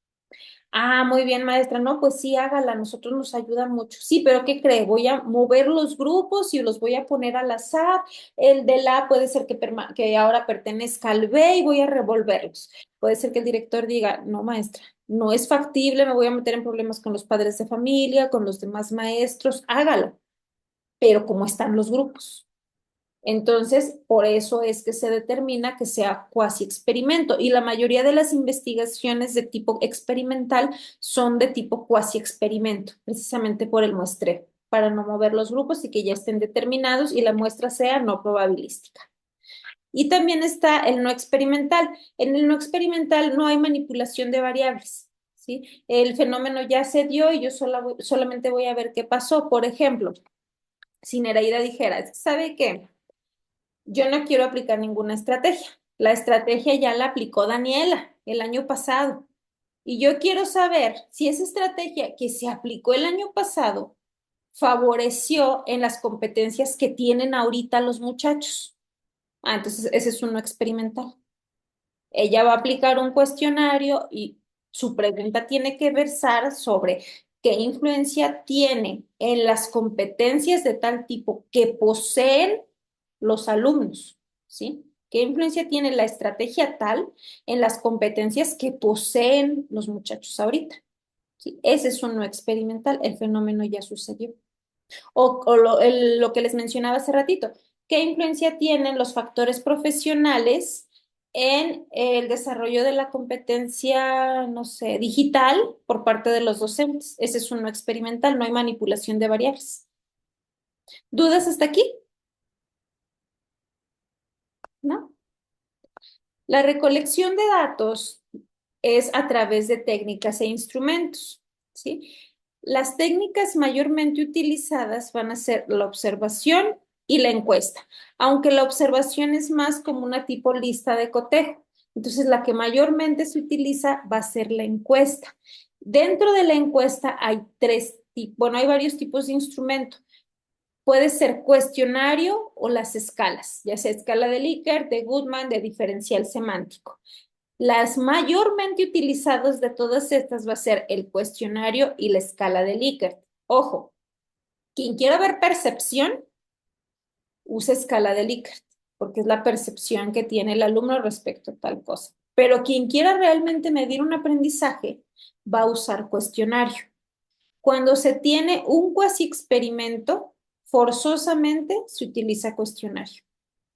Ah, muy bien, maestra. No, pues sí, hágala. A nosotros nos ayuda mucho. Sí, pero ¿qué cree? Voy a mover los grupos y los voy a poner al azar. El del A puede ser que ahora pertenezca al B y voy a revolverlos. Puede ser que el director diga, no, maestra, no es factible, me voy a meter en problemas con los padres de familia, con los demás maestros. Hágalo. Pero ¿cómo están los grupos? Entonces, por eso es que se determina que sea cuasi experimento y la mayoría de las investigaciones de tipo experimental son de tipo cuasi experimento, precisamente por el muestreo, para no mover los grupos y que ya estén determinados y la muestra sea no probabilística. Y también está el no experimental. En el no experimental no hay manipulación de variables, ¿sí? El fenómeno ya se dio y yo solamente voy a ver qué pasó. Por ejemplo, si Nereida dijera, ¿sabe qué? Yo no quiero aplicar ninguna estrategia. La estrategia ya la aplicó Daniela el año pasado. Y yo quiero saber si esa estrategia que se aplicó el año pasado favoreció en las competencias que tienen ahorita los muchachos. Ah, entonces ese es uno experimental. Ella va a aplicar un cuestionario y su pregunta tiene que versar sobre qué influencia tiene en las competencias de tal tipo que poseen los alumnos, ¿sí? ¿Qué influencia tiene la estrategia tal en las competencias que poseen los muchachos ahorita? ¿Sí? Ese es un no experimental, el fenómeno ya sucedió. O lo que les mencionaba hace ratito, ¿qué influencia tienen los factores profesionales en el desarrollo de la competencia, no sé, digital por parte de los docentes? Ese es un no experimental, no hay manipulación de variables. ¿Dudas hasta aquí? ¿No? La recolección de datos es a través de técnicas e instrumentos, ¿sí? Las técnicas mayormente utilizadas van a ser la observación y la encuesta, aunque la observación es más como una tipo lista de cotejo. Entonces, la que mayormente se utiliza va a ser la encuesta. Dentro de la encuesta hay hay varios tipos de instrumento. Puede ser cuestionario o las escalas, ya sea escala de Likert, de Goodman, de diferencial semántico. Las mayormente utilizadas de todas estas va a ser el cuestionario y la escala de Likert. Ojo, quien quiera ver percepción, usa escala de Likert, porque es la percepción que tiene el alumno respecto a tal cosa. Pero quien quiera realmente medir un aprendizaje, va a usar cuestionario. Cuando se tiene un cuasi experimento, forzosamente se utiliza cuestionario.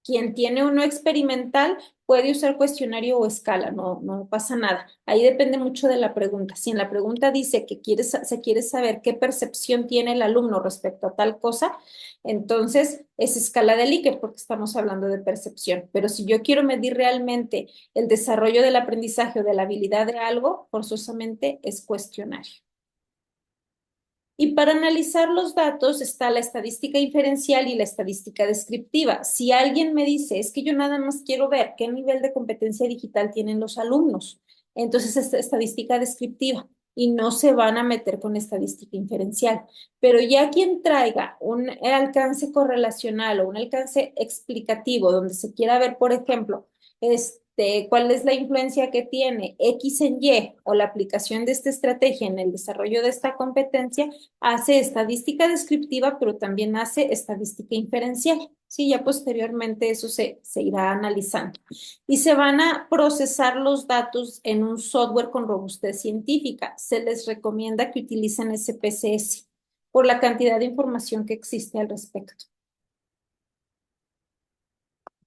Quien tiene uno experimental puede usar cuestionario o escala, no pasa nada. Ahí depende mucho de la pregunta. Si en la pregunta dice que se quiere saber qué percepción tiene el alumno respecto a tal cosa, entonces es escala de Likert porque estamos hablando de percepción. Pero si yo quiero medir realmente el desarrollo del aprendizaje o de la habilidad de algo, forzosamente es cuestionario. Y para analizar los datos está la estadística inferencial y la estadística descriptiva. Si alguien me dice, es que yo nada más quiero ver qué nivel de competencia digital tienen los alumnos, entonces es estadística descriptiva y no se van a meter con estadística inferencial. Pero ya quien traiga un alcance correlacional o un alcance explicativo donde se quiera ver, por ejemplo, cuál es la influencia que tiene X en Y o la aplicación de esta estrategia en el desarrollo de esta competencia, hace estadística descriptiva, pero también hace estadística inferencial. Sí, ya posteriormente eso se irá analizando. Y se van a procesar los datos en un software con robustez científica. Se les recomienda que utilicen SPSS por la cantidad de información que existe al respecto.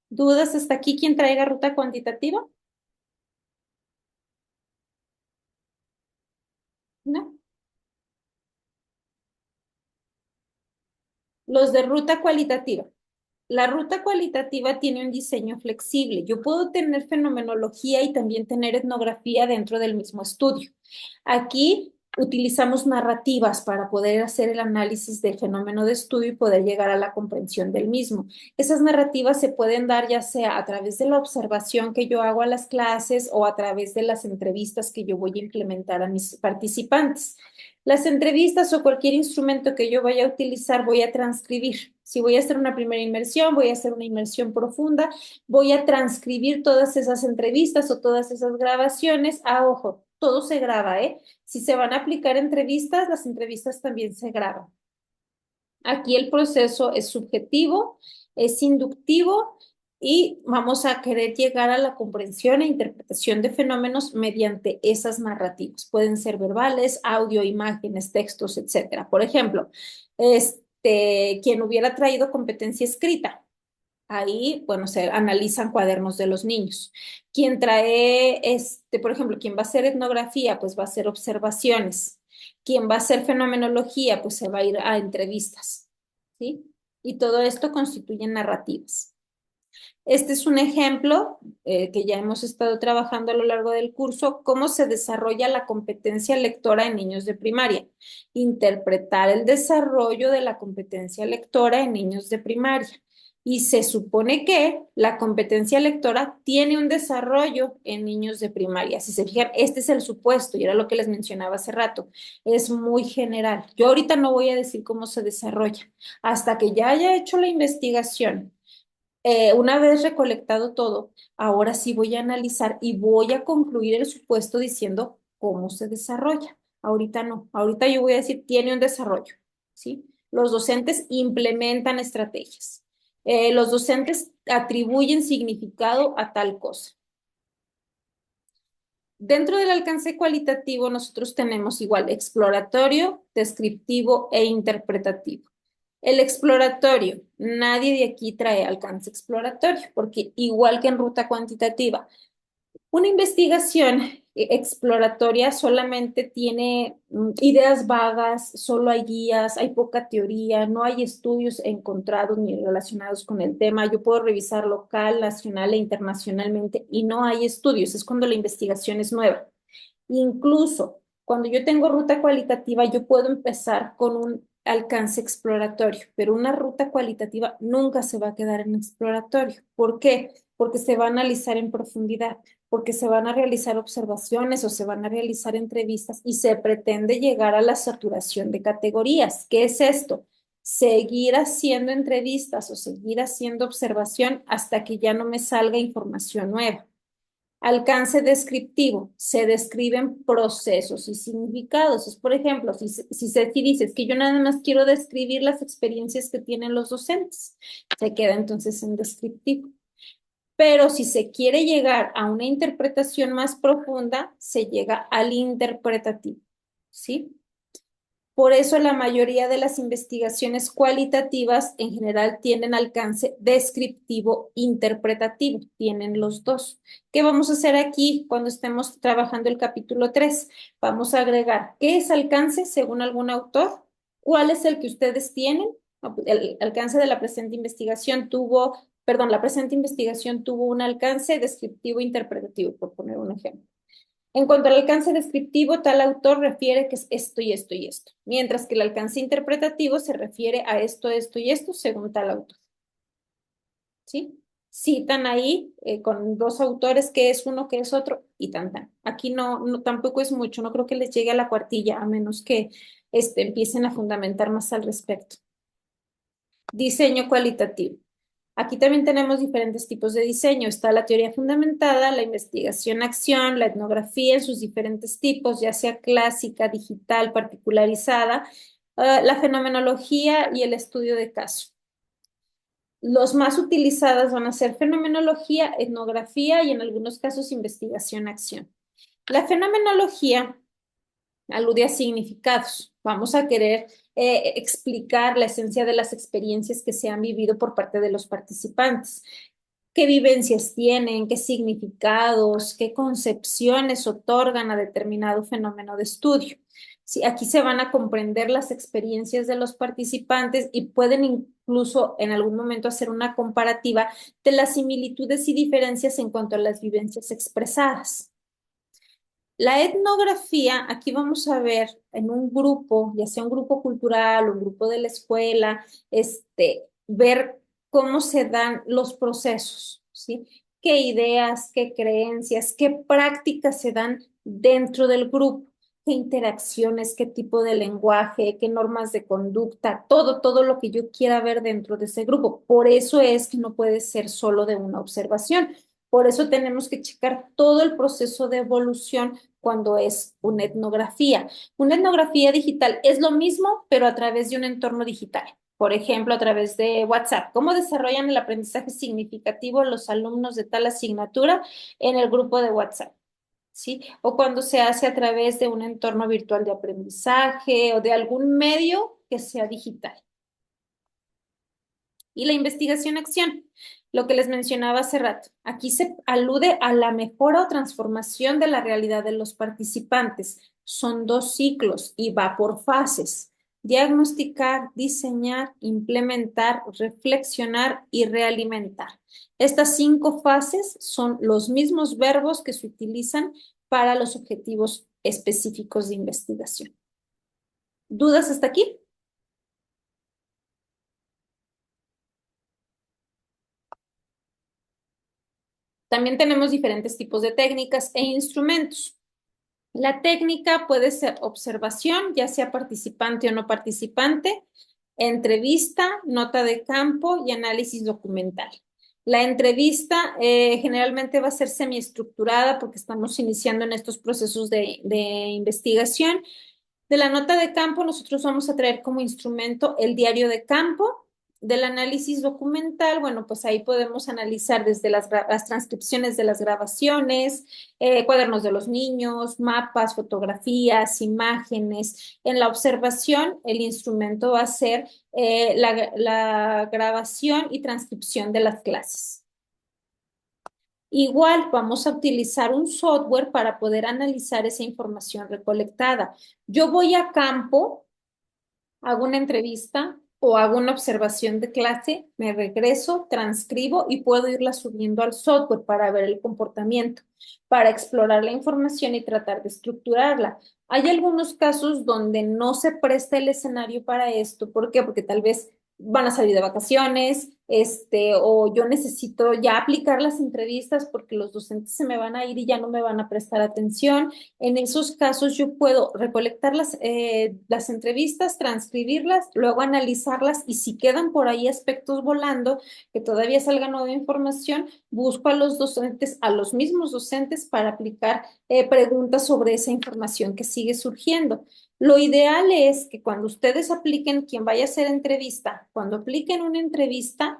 ¿Dudas hasta aquí? ¿Quién traiga ruta cuantitativa? ¿No? Los de ruta cualitativa. La ruta cualitativa tiene un diseño flexible. Yo puedo tener fenomenología y también tener etnografía dentro del mismo estudio. Aquí utilizamos narrativas para poder hacer el análisis del fenómeno de estudio y poder llegar a la comprensión del mismo. Esas narrativas se pueden dar ya sea a través de la observación que yo hago a las clases o a través de las entrevistas que yo voy a implementar a mis participantes. Las entrevistas o cualquier instrumento que yo vaya a utilizar voy a transcribir. Si voy a hacer una primera inmersión, voy a hacer una inmersión profunda, voy a transcribir todas esas entrevistas o todas esas grabaciones. Ah, ojo, todo se graba, ¿eh? Si se van a aplicar entrevistas, las entrevistas también se graban. Aquí el proceso es subjetivo, es inductivo y vamos a querer llegar a la comprensión e interpretación de fenómenos mediante esas narrativas. Pueden ser verbales, audio, imágenes, textos, etcétera. Por ejemplo, quien hubiera traído competencia escrita. Ahí, bueno, se analizan cuadernos de los niños. Quien trae, por ejemplo, quien va a hacer etnografía, pues va a hacer observaciones. Quien va a hacer fenomenología, pues se va a ir a entrevistas, ¿sí? Y todo esto constituye narrativas. Este es un ejemplo que ya hemos estado trabajando a lo largo del curso, cómo se desarrolla la competencia lectora en niños de primaria. Interpretar el desarrollo de la competencia lectora en niños de primaria. Y se supone que la competencia lectora tiene un desarrollo en niños de primaria. Si se fijan, este es el supuesto y era lo que les mencionaba hace rato. Es muy general. Yo ahorita no voy a decir cómo se desarrolla. Hasta que ya haya hecho la investigación, una vez recolectado todo, ahora sí voy a analizar y voy a concluir el supuesto diciendo cómo se desarrolla. Ahorita no. Ahorita yo voy a decir tiene un desarrollo, ¿sí? Los docentes implementan estrategias. Los docentes atribuyen significado a tal cosa. Dentro del alcance cualitativo, nosotros tenemos igual exploratorio, descriptivo e interpretativo. El exploratorio, nadie de aquí trae alcance exploratorio, porque igual que en ruta cuantitativa, una investigación exploratoria solamente tiene ideas vagas, solo hay guías, hay poca teoría, no hay estudios encontrados ni relacionados con el tema. Yo puedo revisar local, nacional e internacionalmente y no hay estudios, es cuando la investigación es nueva. Incluso cuando yo tengo ruta cualitativa, yo puedo empezar con un alcance exploratorio, pero una ruta cualitativa nunca se va a quedar en exploratorio. ¿Por qué? Porque se va a analizar en profundidad, porque se van a realizar observaciones o se van a realizar entrevistas y se pretende llegar a la saturación de categorías. ¿Qué es esto? Seguir haciendo entrevistas o seguir haciendo observación hasta que ya no me salga información nueva. Alcance descriptivo, se describen procesos y significados. Es, por ejemplo, si dices que yo nada más quiero describir las experiencias que tienen los docentes, se queda entonces en descriptivo. Pero si se quiere llegar a una interpretación más profunda, se llega al interpretativo, ¿sí? Por eso la mayoría de las investigaciones cualitativas en general tienen alcance descriptivo interpretativo, tienen los dos. ¿Qué vamos a hacer aquí cuando estemos trabajando el capítulo 3? Vamos a agregar qué es alcance según algún autor, cuál es el que ustedes tienen. El alcance de la presente investigación tuvo, perdón, la presente investigación tuvo un alcance descriptivo interpretativo, por poner un ejemplo. En cuanto al alcance descriptivo, tal autor refiere que es esto y esto y esto, mientras que el alcance interpretativo se refiere a esto y esto según tal autor. ¿Sí? Citan ahí con dos autores que es uno, que es otro y tan tan. Aquí no tampoco es mucho, no creo que les llegue a la cuartilla, a menos que empiecen a fundamentar más al respecto. Diseño cualitativo. Aquí también tenemos diferentes tipos de diseño. Está la teoría fundamentada, la investigación-acción, la etnografía en sus diferentes tipos, ya sea clásica, digital, particularizada, la fenomenología y el estudio de caso. Los más utilizadas van a ser fenomenología, etnografía y en algunos casos investigación-acción. La fenomenología alude a significados. Vamos a querer explicar la esencia de las experiencias que se han vivido por parte de los participantes. ¿Qué vivencias tienen? ¿Qué significados? ¿Qué concepciones otorgan a determinado fenómeno de estudio? Sí, aquí se van a comprender las experiencias de los participantes y pueden incluso en algún momento hacer una comparativa de las similitudes y diferencias en cuanto a las vivencias expresadas. La etnografía, aquí vamos a ver en un grupo, ya sea un grupo cultural o un grupo de la escuela, ver cómo se dan los procesos, ¿sí? ¿Qué ideas, qué creencias, qué prácticas se dan dentro del grupo? ¿Qué interacciones, qué tipo de lenguaje, qué normas de conducta? Todo lo que yo quiera ver dentro de ese grupo. Por eso es que no puede ser solo de una observación. Por eso tenemos que checar todo el proceso de evolución cuando es una etnografía. Una etnografía digital es lo mismo, pero a través de un entorno digital. Por ejemplo, a través de WhatsApp. ¿Cómo desarrollan el aprendizaje significativo los alumnos de tal asignatura en el grupo de WhatsApp? ¿Sí? O cuando se hace a través de un entorno virtual de aprendizaje o de algún medio que sea digital. Y la investigación-acción, lo que les mencionaba hace rato. Aquí se alude a la mejora o transformación de la realidad de los participantes. Son dos ciclos y va por fases. Diagnosticar, diseñar, implementar, reflexionar y realimentar. Estas 5 fases son los mismos verbos que se utilizan para los objetivos específicos de investigación. ¿Dudas hasta aquí? También tenemos diferentes tipos de técnicas e instrumentos. La técnica puede ser observación, ya sea participante o no participante, entrevista, nota de campo y análisis documental. La entrevista generalmente va a ser semiestructurada porque estamos iniciando en estos procesos de investigación. De la nota de campo, nosotros vamos a traer como instrumento el diario de campo. Del análisis documental, bueno, pues ahí podemos analizar desde las transcripciones de las grabaciones, cuadernos de los niños, mapas, fotografías, imágenes. En la observación, el instrumento va a ser la grabación y transcripción de las clases. Igual vamos a utilizar un software para poder analizar esa información recolectada. Yo voy a campo, hago una entrevista o hago una observación de clase, me regreso, transcribo y puedo irla subiendo al software para ver el comportamiento, para explorar la información y tratar de estructurarla. Hay algunos casos donde no se presta el escenario para esto. ¿Por qué? Porque tal vez van a salir de vacaciones, o yo necesito ya aplicar las entrevistas porque los docentes se me van a ir y ya no me van a prestar atención. En esos casos yo puedo recolectar las entrevistas, transcribirlas, luego analizarlas y si quedan por ahí aspectos volando, que todavía salga nueva información, busco a los docentes, a los mismos docentes para aplicar preguntas sobre esa información que sigue surgiendo. Lo ideal es que cuando ustedes apliquen, quien vaya a hacer entrevista, cuando apliquen una entrevista,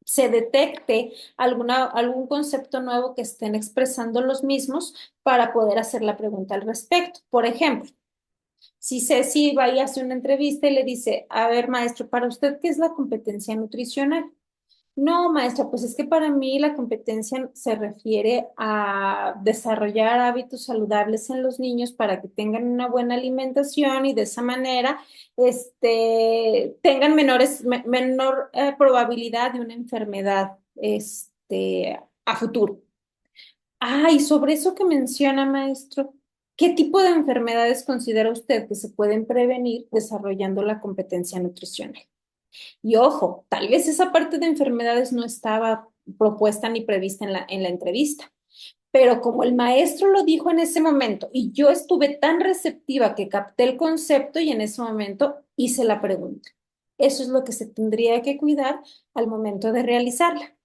se detecte algún concepto nuevo que estén expresando los mismos para poder hacer la pregunta al respecto. Por ejemplo, Si Ceci va y hace una entrevista y le dice, a ver, maestro, ¿para usted qué es la competencia nutricional? No, maestra, pues es que para mí la competencia se refiere a desarrollar hábitos saludables en los niños para que tengan una buena alimentación y de esa manera tengan menor probabilidad de una enfermedad a futuro. Ah, y sobre eso que menciona, maestro, ¿qué tipo de enfermedades considera usted que se pueden prevenir desarrollando la competencia nutricional? Y ojo, tal vez esa parte de enfermedades no estaba propuesta ni prevista en la entrevista, pero como el maestro lo dijo en ese momento y yo estuve tan receptiva que capté el concepto y en ese momento hice la pregunta. Eso es lo que se tendría que cuidar al momento de realizarla.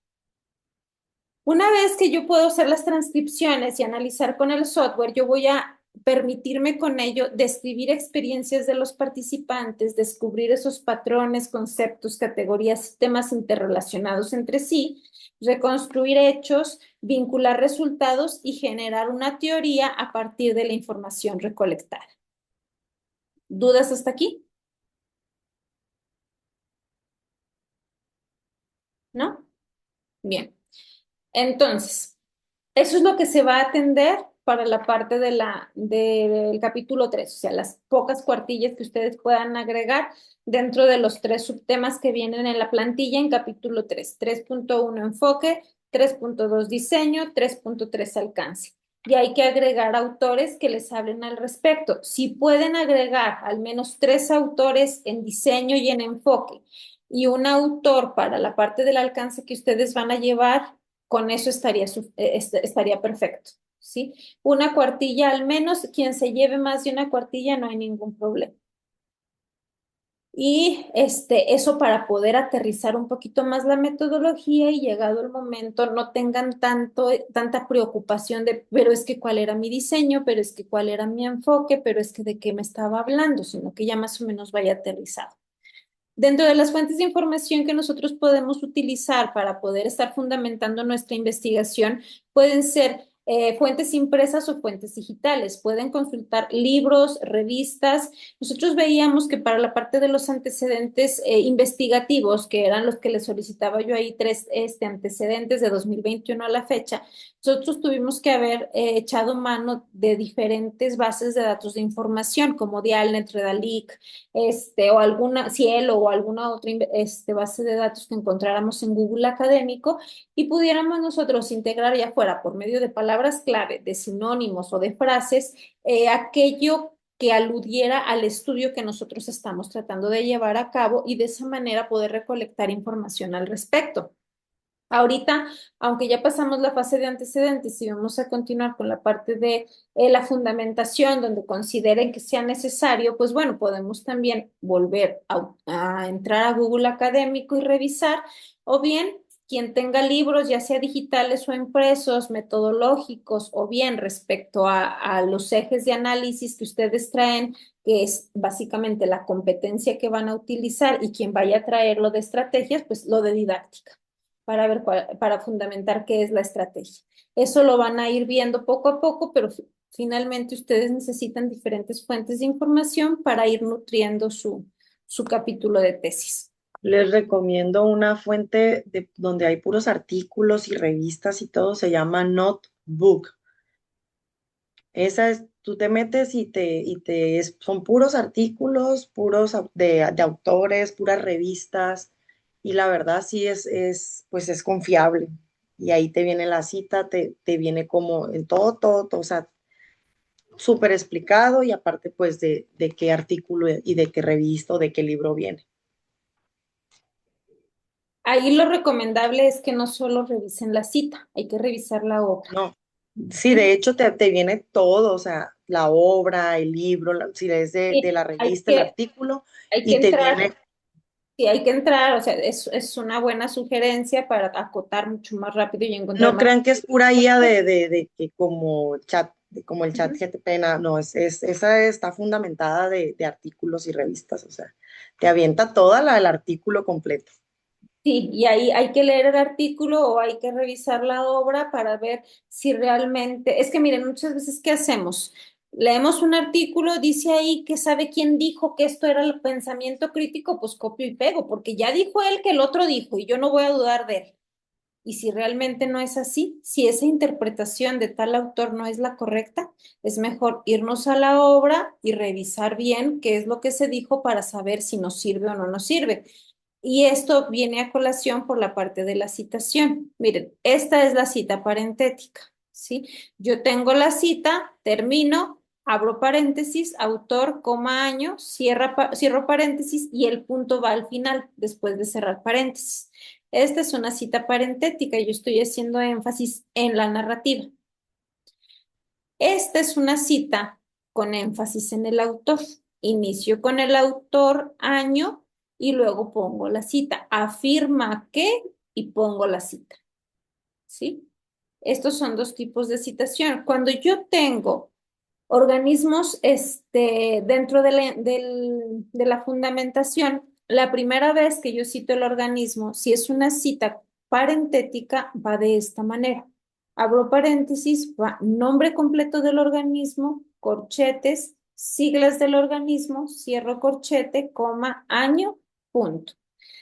Una vez que yo puedo hacer las transcripciones y analizar con el software, yo voy a permitirme con ello describir experiencias de los participantes, descubrir esos patrones, conceptos, categorías, temas interrelacionados entre sí, reconstruir hechos, vincular resultados y generar una teoría a partir de la información recolectada. ¿Dudas hasta aquí? ¿No? Bien. Entonces, eso es lo que se va a atender para la parte del capítulo 3, o sea, las pocas cuartillas que ustedes puedan agregar dentro de los 3 subtemas que vienen en la plantilla en capítulo 3. 3.1 enfoque, 3.2 diseño, 3.3 alcance. Y hay que agregar autores que les hablen al respecto. Si pueden agregar al menos 3 autores en diseño y en enfoque y un autor para la parte del alcance que ustedes van a llevar, con eso estaría perfecto, ¿sí? Una cuartilla al menos, quien se lleve más de una cuartilla no hay ningún problema. Y eso para poder aterrizar un poquito más la metodología y llegado el momento no tengan tanta preocupación de, pero es que cuál era mi diseño, pero es que cuál era mi enfoque, pero es que de qué me estaba hablando, sino que ya más o menos vaya aterrizado. Dentro de las fuentes de información que nosotros podemos utilizar para poder estar fundamentando nuestra investigación, pueden ser fuentes impresas o fuentes digitales. Pueden consultar libros, revistas. Nosotros veíamos que para la parte de los antecedentes investigativos, que eran los que les solicitaba yo ahí 3 antecedentes de 2021 a la fecha, nosotros tuvimos que haber echado mano de diferentes bases de datos de información, como Dialnet, Redalic, o alguna Cielo o alguna otra base de datos que encontráramos en Google Académico y pudiéramos nosotros integrar ya fuera por medio de palabras clave, de sinónimos o de frases, aquello que aludiera al estudio que nosotros estamos tratando de llevar a cabo y de esa manera poder recolectar información al respecto. Ahorita, aunque ya pasamos la fase de antecedentes y vamos a continuar con la parte de la fundamentación, donde consideren que sea necesario, pues bueno, podemos también volver a entrar a Google Académico y revisar, o bien quien tenga libros, ya sea digitales o impresos, metodológicos, o bien respecto a los ejes de análisis que ustedes traen, que es básicamente la competencia que van a utilizar y quien vaya a traerlo de estrategias, pues lo de didáctica para ver para fundamentar qué es la estrategia. Eso lo van a ir viendo poco a poco, pero finalmente ustedes necesitan diferentes fuentes de información para ir nutriendo su capítulo de tesis. Les recomiendo una fuente donde hay puros artículos y revistas y todo, se llama Notebook. Esa es, tú te metes son puros artículos, de autores, puras revistas, y la verdad sí pues es confiable. Y ahí te viene la cita, te viene como en todo, o sea, súper explicado y aparte pues de qué artículo y de qué revista o de qué libro viene. Ahí lo recomendable es que no solo revisen la cita, hay que revisar la obra. No, sí, de hecho te viene todo, o sea, la obra, el libro, si es de la revista, el artículo, hay que y te entrar, viene. sí, hay que entrar, o sea, es una buena sugerencia para acotar mucho más rápido y encontrar No más. crean que es pura IA de que como el chat GTP, no, esa está fundamentada de artículos y revistas, o sea, te avienta el artículo completo. Sí, y ahí hay que leer el artículo o hay que revisar la obra para ver si realmente, es que miren, muchas veces, ¿qué hacemos? leemos un artículo, dice ahí que sabe quién dijo que esto era el pensamiento crítico, pues copio y pego, porque ya dijo él que el otro dijo y yo no voy a dudar de él. Y si realmente no es así, si esa interpretación de tal autor no es la correcta, es mejor irnos a la obra y revisar bien qué es lo que se dijo para saber si nos sirve o no nos sirve. Y esto viene a colación por la parte de la citación. Miren, esta es la cita parentética, ¿sí? Yo tengo la cita, termino, abro paréntesis, autor, coma, año, cierro paréntesis y el punto va al final, después de cerrar paréntesis. Esta es una cita parentética, yo estoy haciendo énfasis en la narrativa. Esta es una cita con énfasis en el autor. Inicio con el autor, año, y luego pongo la cita. Afirma que y pongo la cita. ¿Sí? Estos son dos tipos de citación. Cuando yo tengo organismos dentro de la fundamentación, la primera vez que yo cito el organismo, si es una cita parentética, va de esta manera. Abro paréntesis, va nombre completo del organismo, corchetes, siglas del organismo, cierro corchete, coma, año, punto.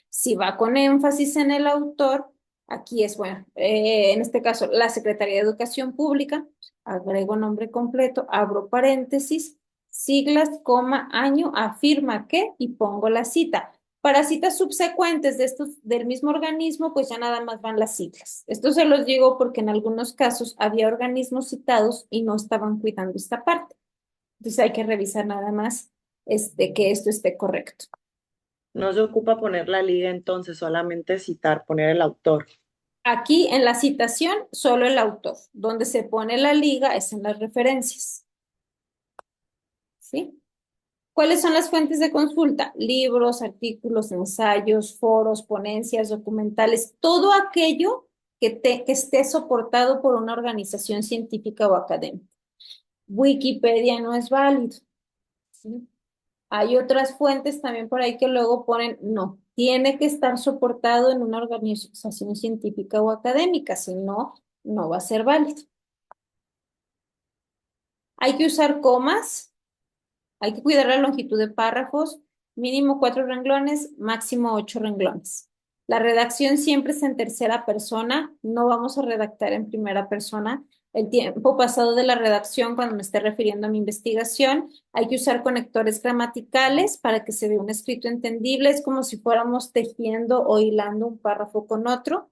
Si va con énfasis en el autor, aquí es, bueno, en este caso, la Secretaría de Educación Pública, agrego nombre completo, abro paréntesis, siglas, coma, año, afirma que y pongo la cita. Para citas subsecuentes de estos del mismo organismo, pues ya nada más van las siglas. Esto se los digo porque en algunos casos había organismos citados y no estaban cuidando esta parte. Entonces hay que revisar nada más que esto esté correcto. No se ocupa poner la liga entonces, solamente citar, poner el autor. Aquí en la citación, solo el autor. Donde se pone la liga es en las referencias. ¿Sí? ¿Cuáles son las fuentes de consulta? Libros, artículos, ensayos, foros, ponencias, documentales, todo aquello que esté soportado por una organización científica o académica. Wikipedia no es válido. ¿Sí? Hay otras fuentes también por ahí que luego ponen, no, tiene que estar soportado en una organización científica o académica, si no, no va a ser válido. Hay que usar comas, hay que cuidar la longitud de párrafos, mínimo 4 renglones, máximo 8 renglones. La redacción siempre es en tercera persona, no vamos a redactar en primera persona. El tiempo pasado de la redacción, cuando me esté refiriendo a mi investigación, hay que usar conectores gramaticales para que se vea un escrito entendible. Es como si fuéramos tejiendo o hilando un párrafo con otro.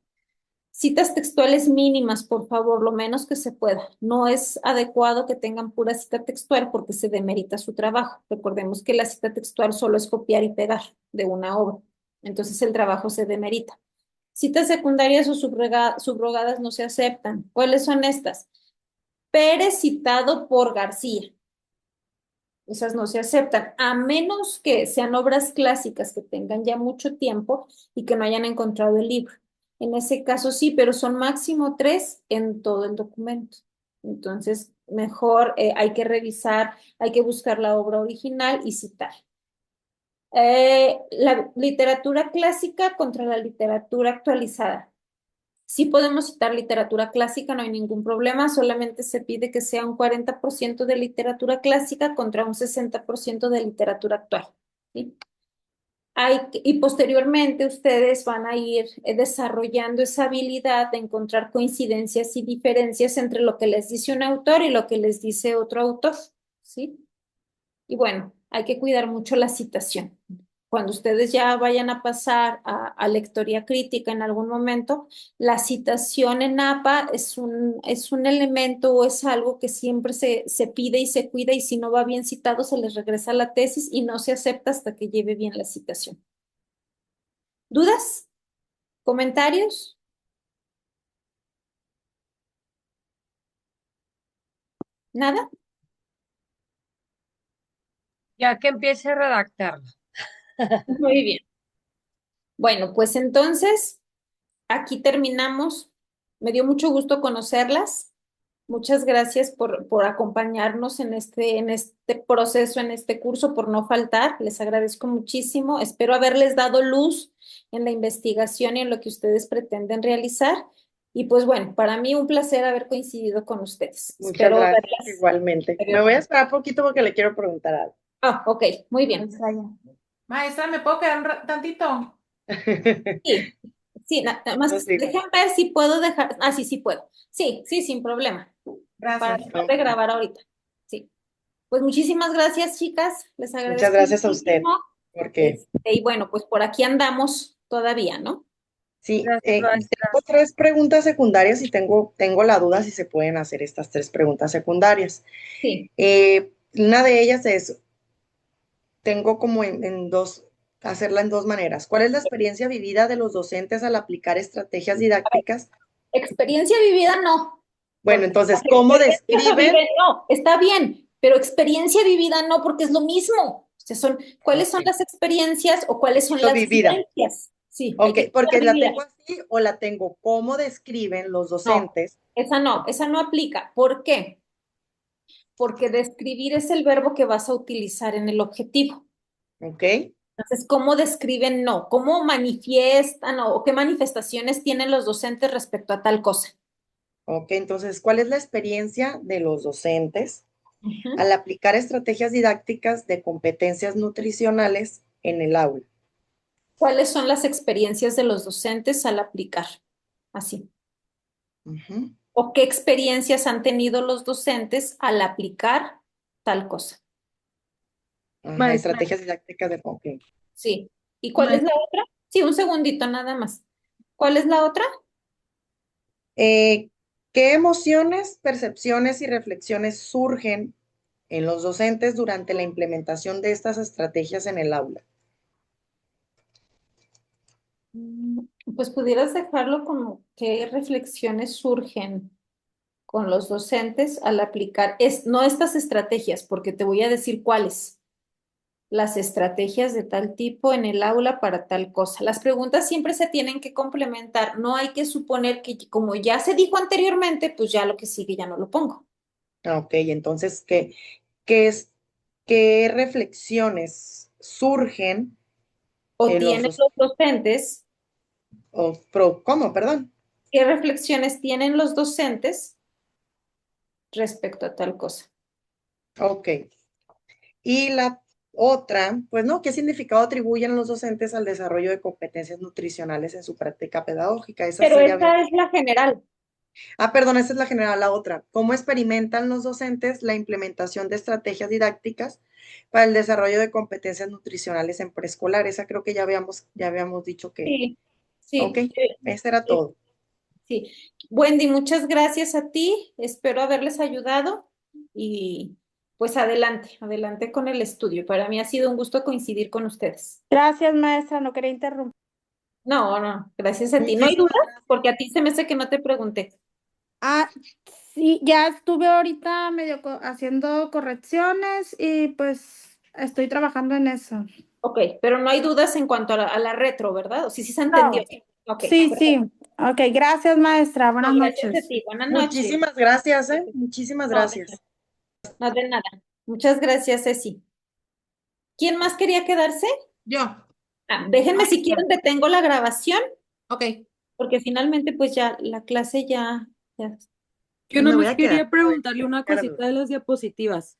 Citas textuales mínimas, por favor, lo menos que se pueda. No es adecuado que tengan pura cita textual porque se demerita su trabajo. Recordemos que la cita textual solo es copiar y pegar de una obra. Entonces el trabajo se demerita. Citas secundarias o subrogadas no se aceptan. ¿Cuáles son estas? Pérez citado por García. Esas no se aceptan, a menos que sean obras clásicas que tengan ya mucho tiempo y que no hayan encontrado el libro. En ese caso sí, pero son máximo 3 en todo el documento. Entonces, mejor hay que revisar, hay que buscar la obra original y citar. La literatura clásica contra la literatura actualizada. Sí podemos citar literatura clásica, no hay ningún problema, solamente se pide que sea un 40% de literatura clásica contra un 60% de literatura actual. ¿Sí? Y posteriormente ustedes van a ir desarrollando esa habilidad de encontrar coincidencias y diferencias entre lo que les dice un autor y lo que les dice otro autor. ¿Sí? Y bueno, hay que cuidar mucho la citación. Cuando ustedes ya vayan a pasar a lectoría crítica en algún momento, la citación en APA es un elemento o es algo que siempre se pide y se cuida y si no va bien citado se les regresa la tesis y no se acepta hasta que lleve bien la citación. ¿Dudas? ¿Comentarios? ¿Nada? Ya que empiece a redactarla. Muy bien. Bueno, pues entonces aquí terminamos. Me dio mucho gusto conocerlas. Muchas gracias por acompañarnos en este proceso, en este curso, por no faltar. Les agradezco muchísimo. Espero haberles dado luz en la investigación y en lo que ustedes pretenden realizar. Y pues bueno, para mí un placer haber coincidido con ustedes. Muchas Espero gracias, verlas. igualmente. Me voy a esperar poquito porque le quiero preguntar algo. Ah, ok, muy bien. Maestra, ¿me puedo quedar un tantito? Sí, sí, nada más No, sí. dejen ver si puedo dejar. Ah, sí, sí puedo. Sí, sí, sin problema. Para Gracias. dejar de grabar ahorita. Sí. Pues muchísimas gracias, chicas. Les Muchas agradezco gracias a usted, muchísimo. porque Y bueno, pues por aquí andamos todavía, ¿no? sí, Gracias, maestra. tengo 3 preguntas secundarias y tengo la duda si se pueden hacer estas 3 preguntas secundarias. Sí. Una de ellas es, tengo como hacerla en 2 maneras. ¿Cuál es la experiencia vivida de los docentes al aplicar estrategias didácticas? Experiencia vivida no. Bueno, Porque entonces, las ¿cómo experiencias se describen? viven, no, está bien, pero experiencia vivida no, porque es lo mismo. O sea, ¿cuáles son Ok, las experiencias o cuáles son lo las vivida. vivencias? Sí, hay Ok, que porque estar la vivida. tengo así o la tengo, ¿cómo describen los No, docentes? esa no aplica. ¿Por qué? Porque describir es el verbo que vas a utilizar en el objetivo. Ok, Entonces, ¿cómo describen no? ¿Cómo manifiestan o qué manifestaciones tienen los docentes respecto a tal cosa? ok, entonces, ¿cuál es la experiencia de los docentes Ujú. al aplicar estrategias didácticas de competencias nutricionales en el aula? ¿Cuáles son las experiencias de los docentes al aplicar? Así. Ujú. ¿O qué experiencias han tenido los docentes al aplicar tal cosa? Ajá, Maestra, estrategias didácticas de ok. Sí. ¿Y cuál es la maestra, otra? Sí, un segundito nada más. ¿Cuál es la otra? Eh, ¿Qué emociones, percepciones y reflexiones surgen en los docentes durante la implementación de estas estrategias en el aula? Mm, Pues pudieras dejarlo como qué reflexiones surgen con los docentes al aplicar, no estas estrategias, porque te voy a decir cuáles. Las estrategias de tal tipo en el aula para tal cosa. Las preguntas siempre se tienen que complementar. No hay que suponer que como ya se dijo anteriormente, pues ya lo que sigue ya no lo pongo. Ok, entonces, qué es, ¿qué reflexiones surgen O en los tienen los docentes, ¿cómo? Perdón. ¿qué reflexiones tienen los docentes respecto a tal cosa? Ok. Y la otra, pues no, ¿qué significado atribuyen los docentes al desarrollo de competencias nutricionales en su práctica pedagógica? Esa Pero sería bien. esta es la general. Ah, perdón, esa es la general, la otra. ¿Cómo experimentan los docentes la implementación de estrategias didácticas para el desarrollo de competencias nutricionales en preescolar? Esa creo que ya habíamos dicho que, Sí, ok, sí, ese era sí, todo. sí. Wendy, muchas gracias a ti. Espero haberles ayudado y pues adelante, adelante con el estudio. Para mí ha sido un gusto coincidir con ustedes. Gracias, maestra, no quería interrumpir. No, no, gracias a ti. ¿No hay Muchísimas dudas? gracias. Porque a ti se me hace que no te pregunté. Ah, sí, ya estuve ahorita medio haciendo correcciones y pues estoy trabajando en eso. Ok, pero no hay dudas en cuanto a la retro, ¿verdad? O sí, sí se entendió. No, Ok, sí, sí. perfecto. Ok, gracias, maestra. No, Buenas gracias a noches. ti. Buenas noches. Muchísimas gracias, ¿eh? Muchísimas No, gracias. no de nada. Muchas gracias, Ceci. ¿Quién más quería quedarse? Yo. Déjenme si Maestra. quieren, detengo la grabación, Ok. porque finalmente pues ya la clase ya. yo Me voy nomás a quedar. quería preguntarle una cosita de las diapositivas.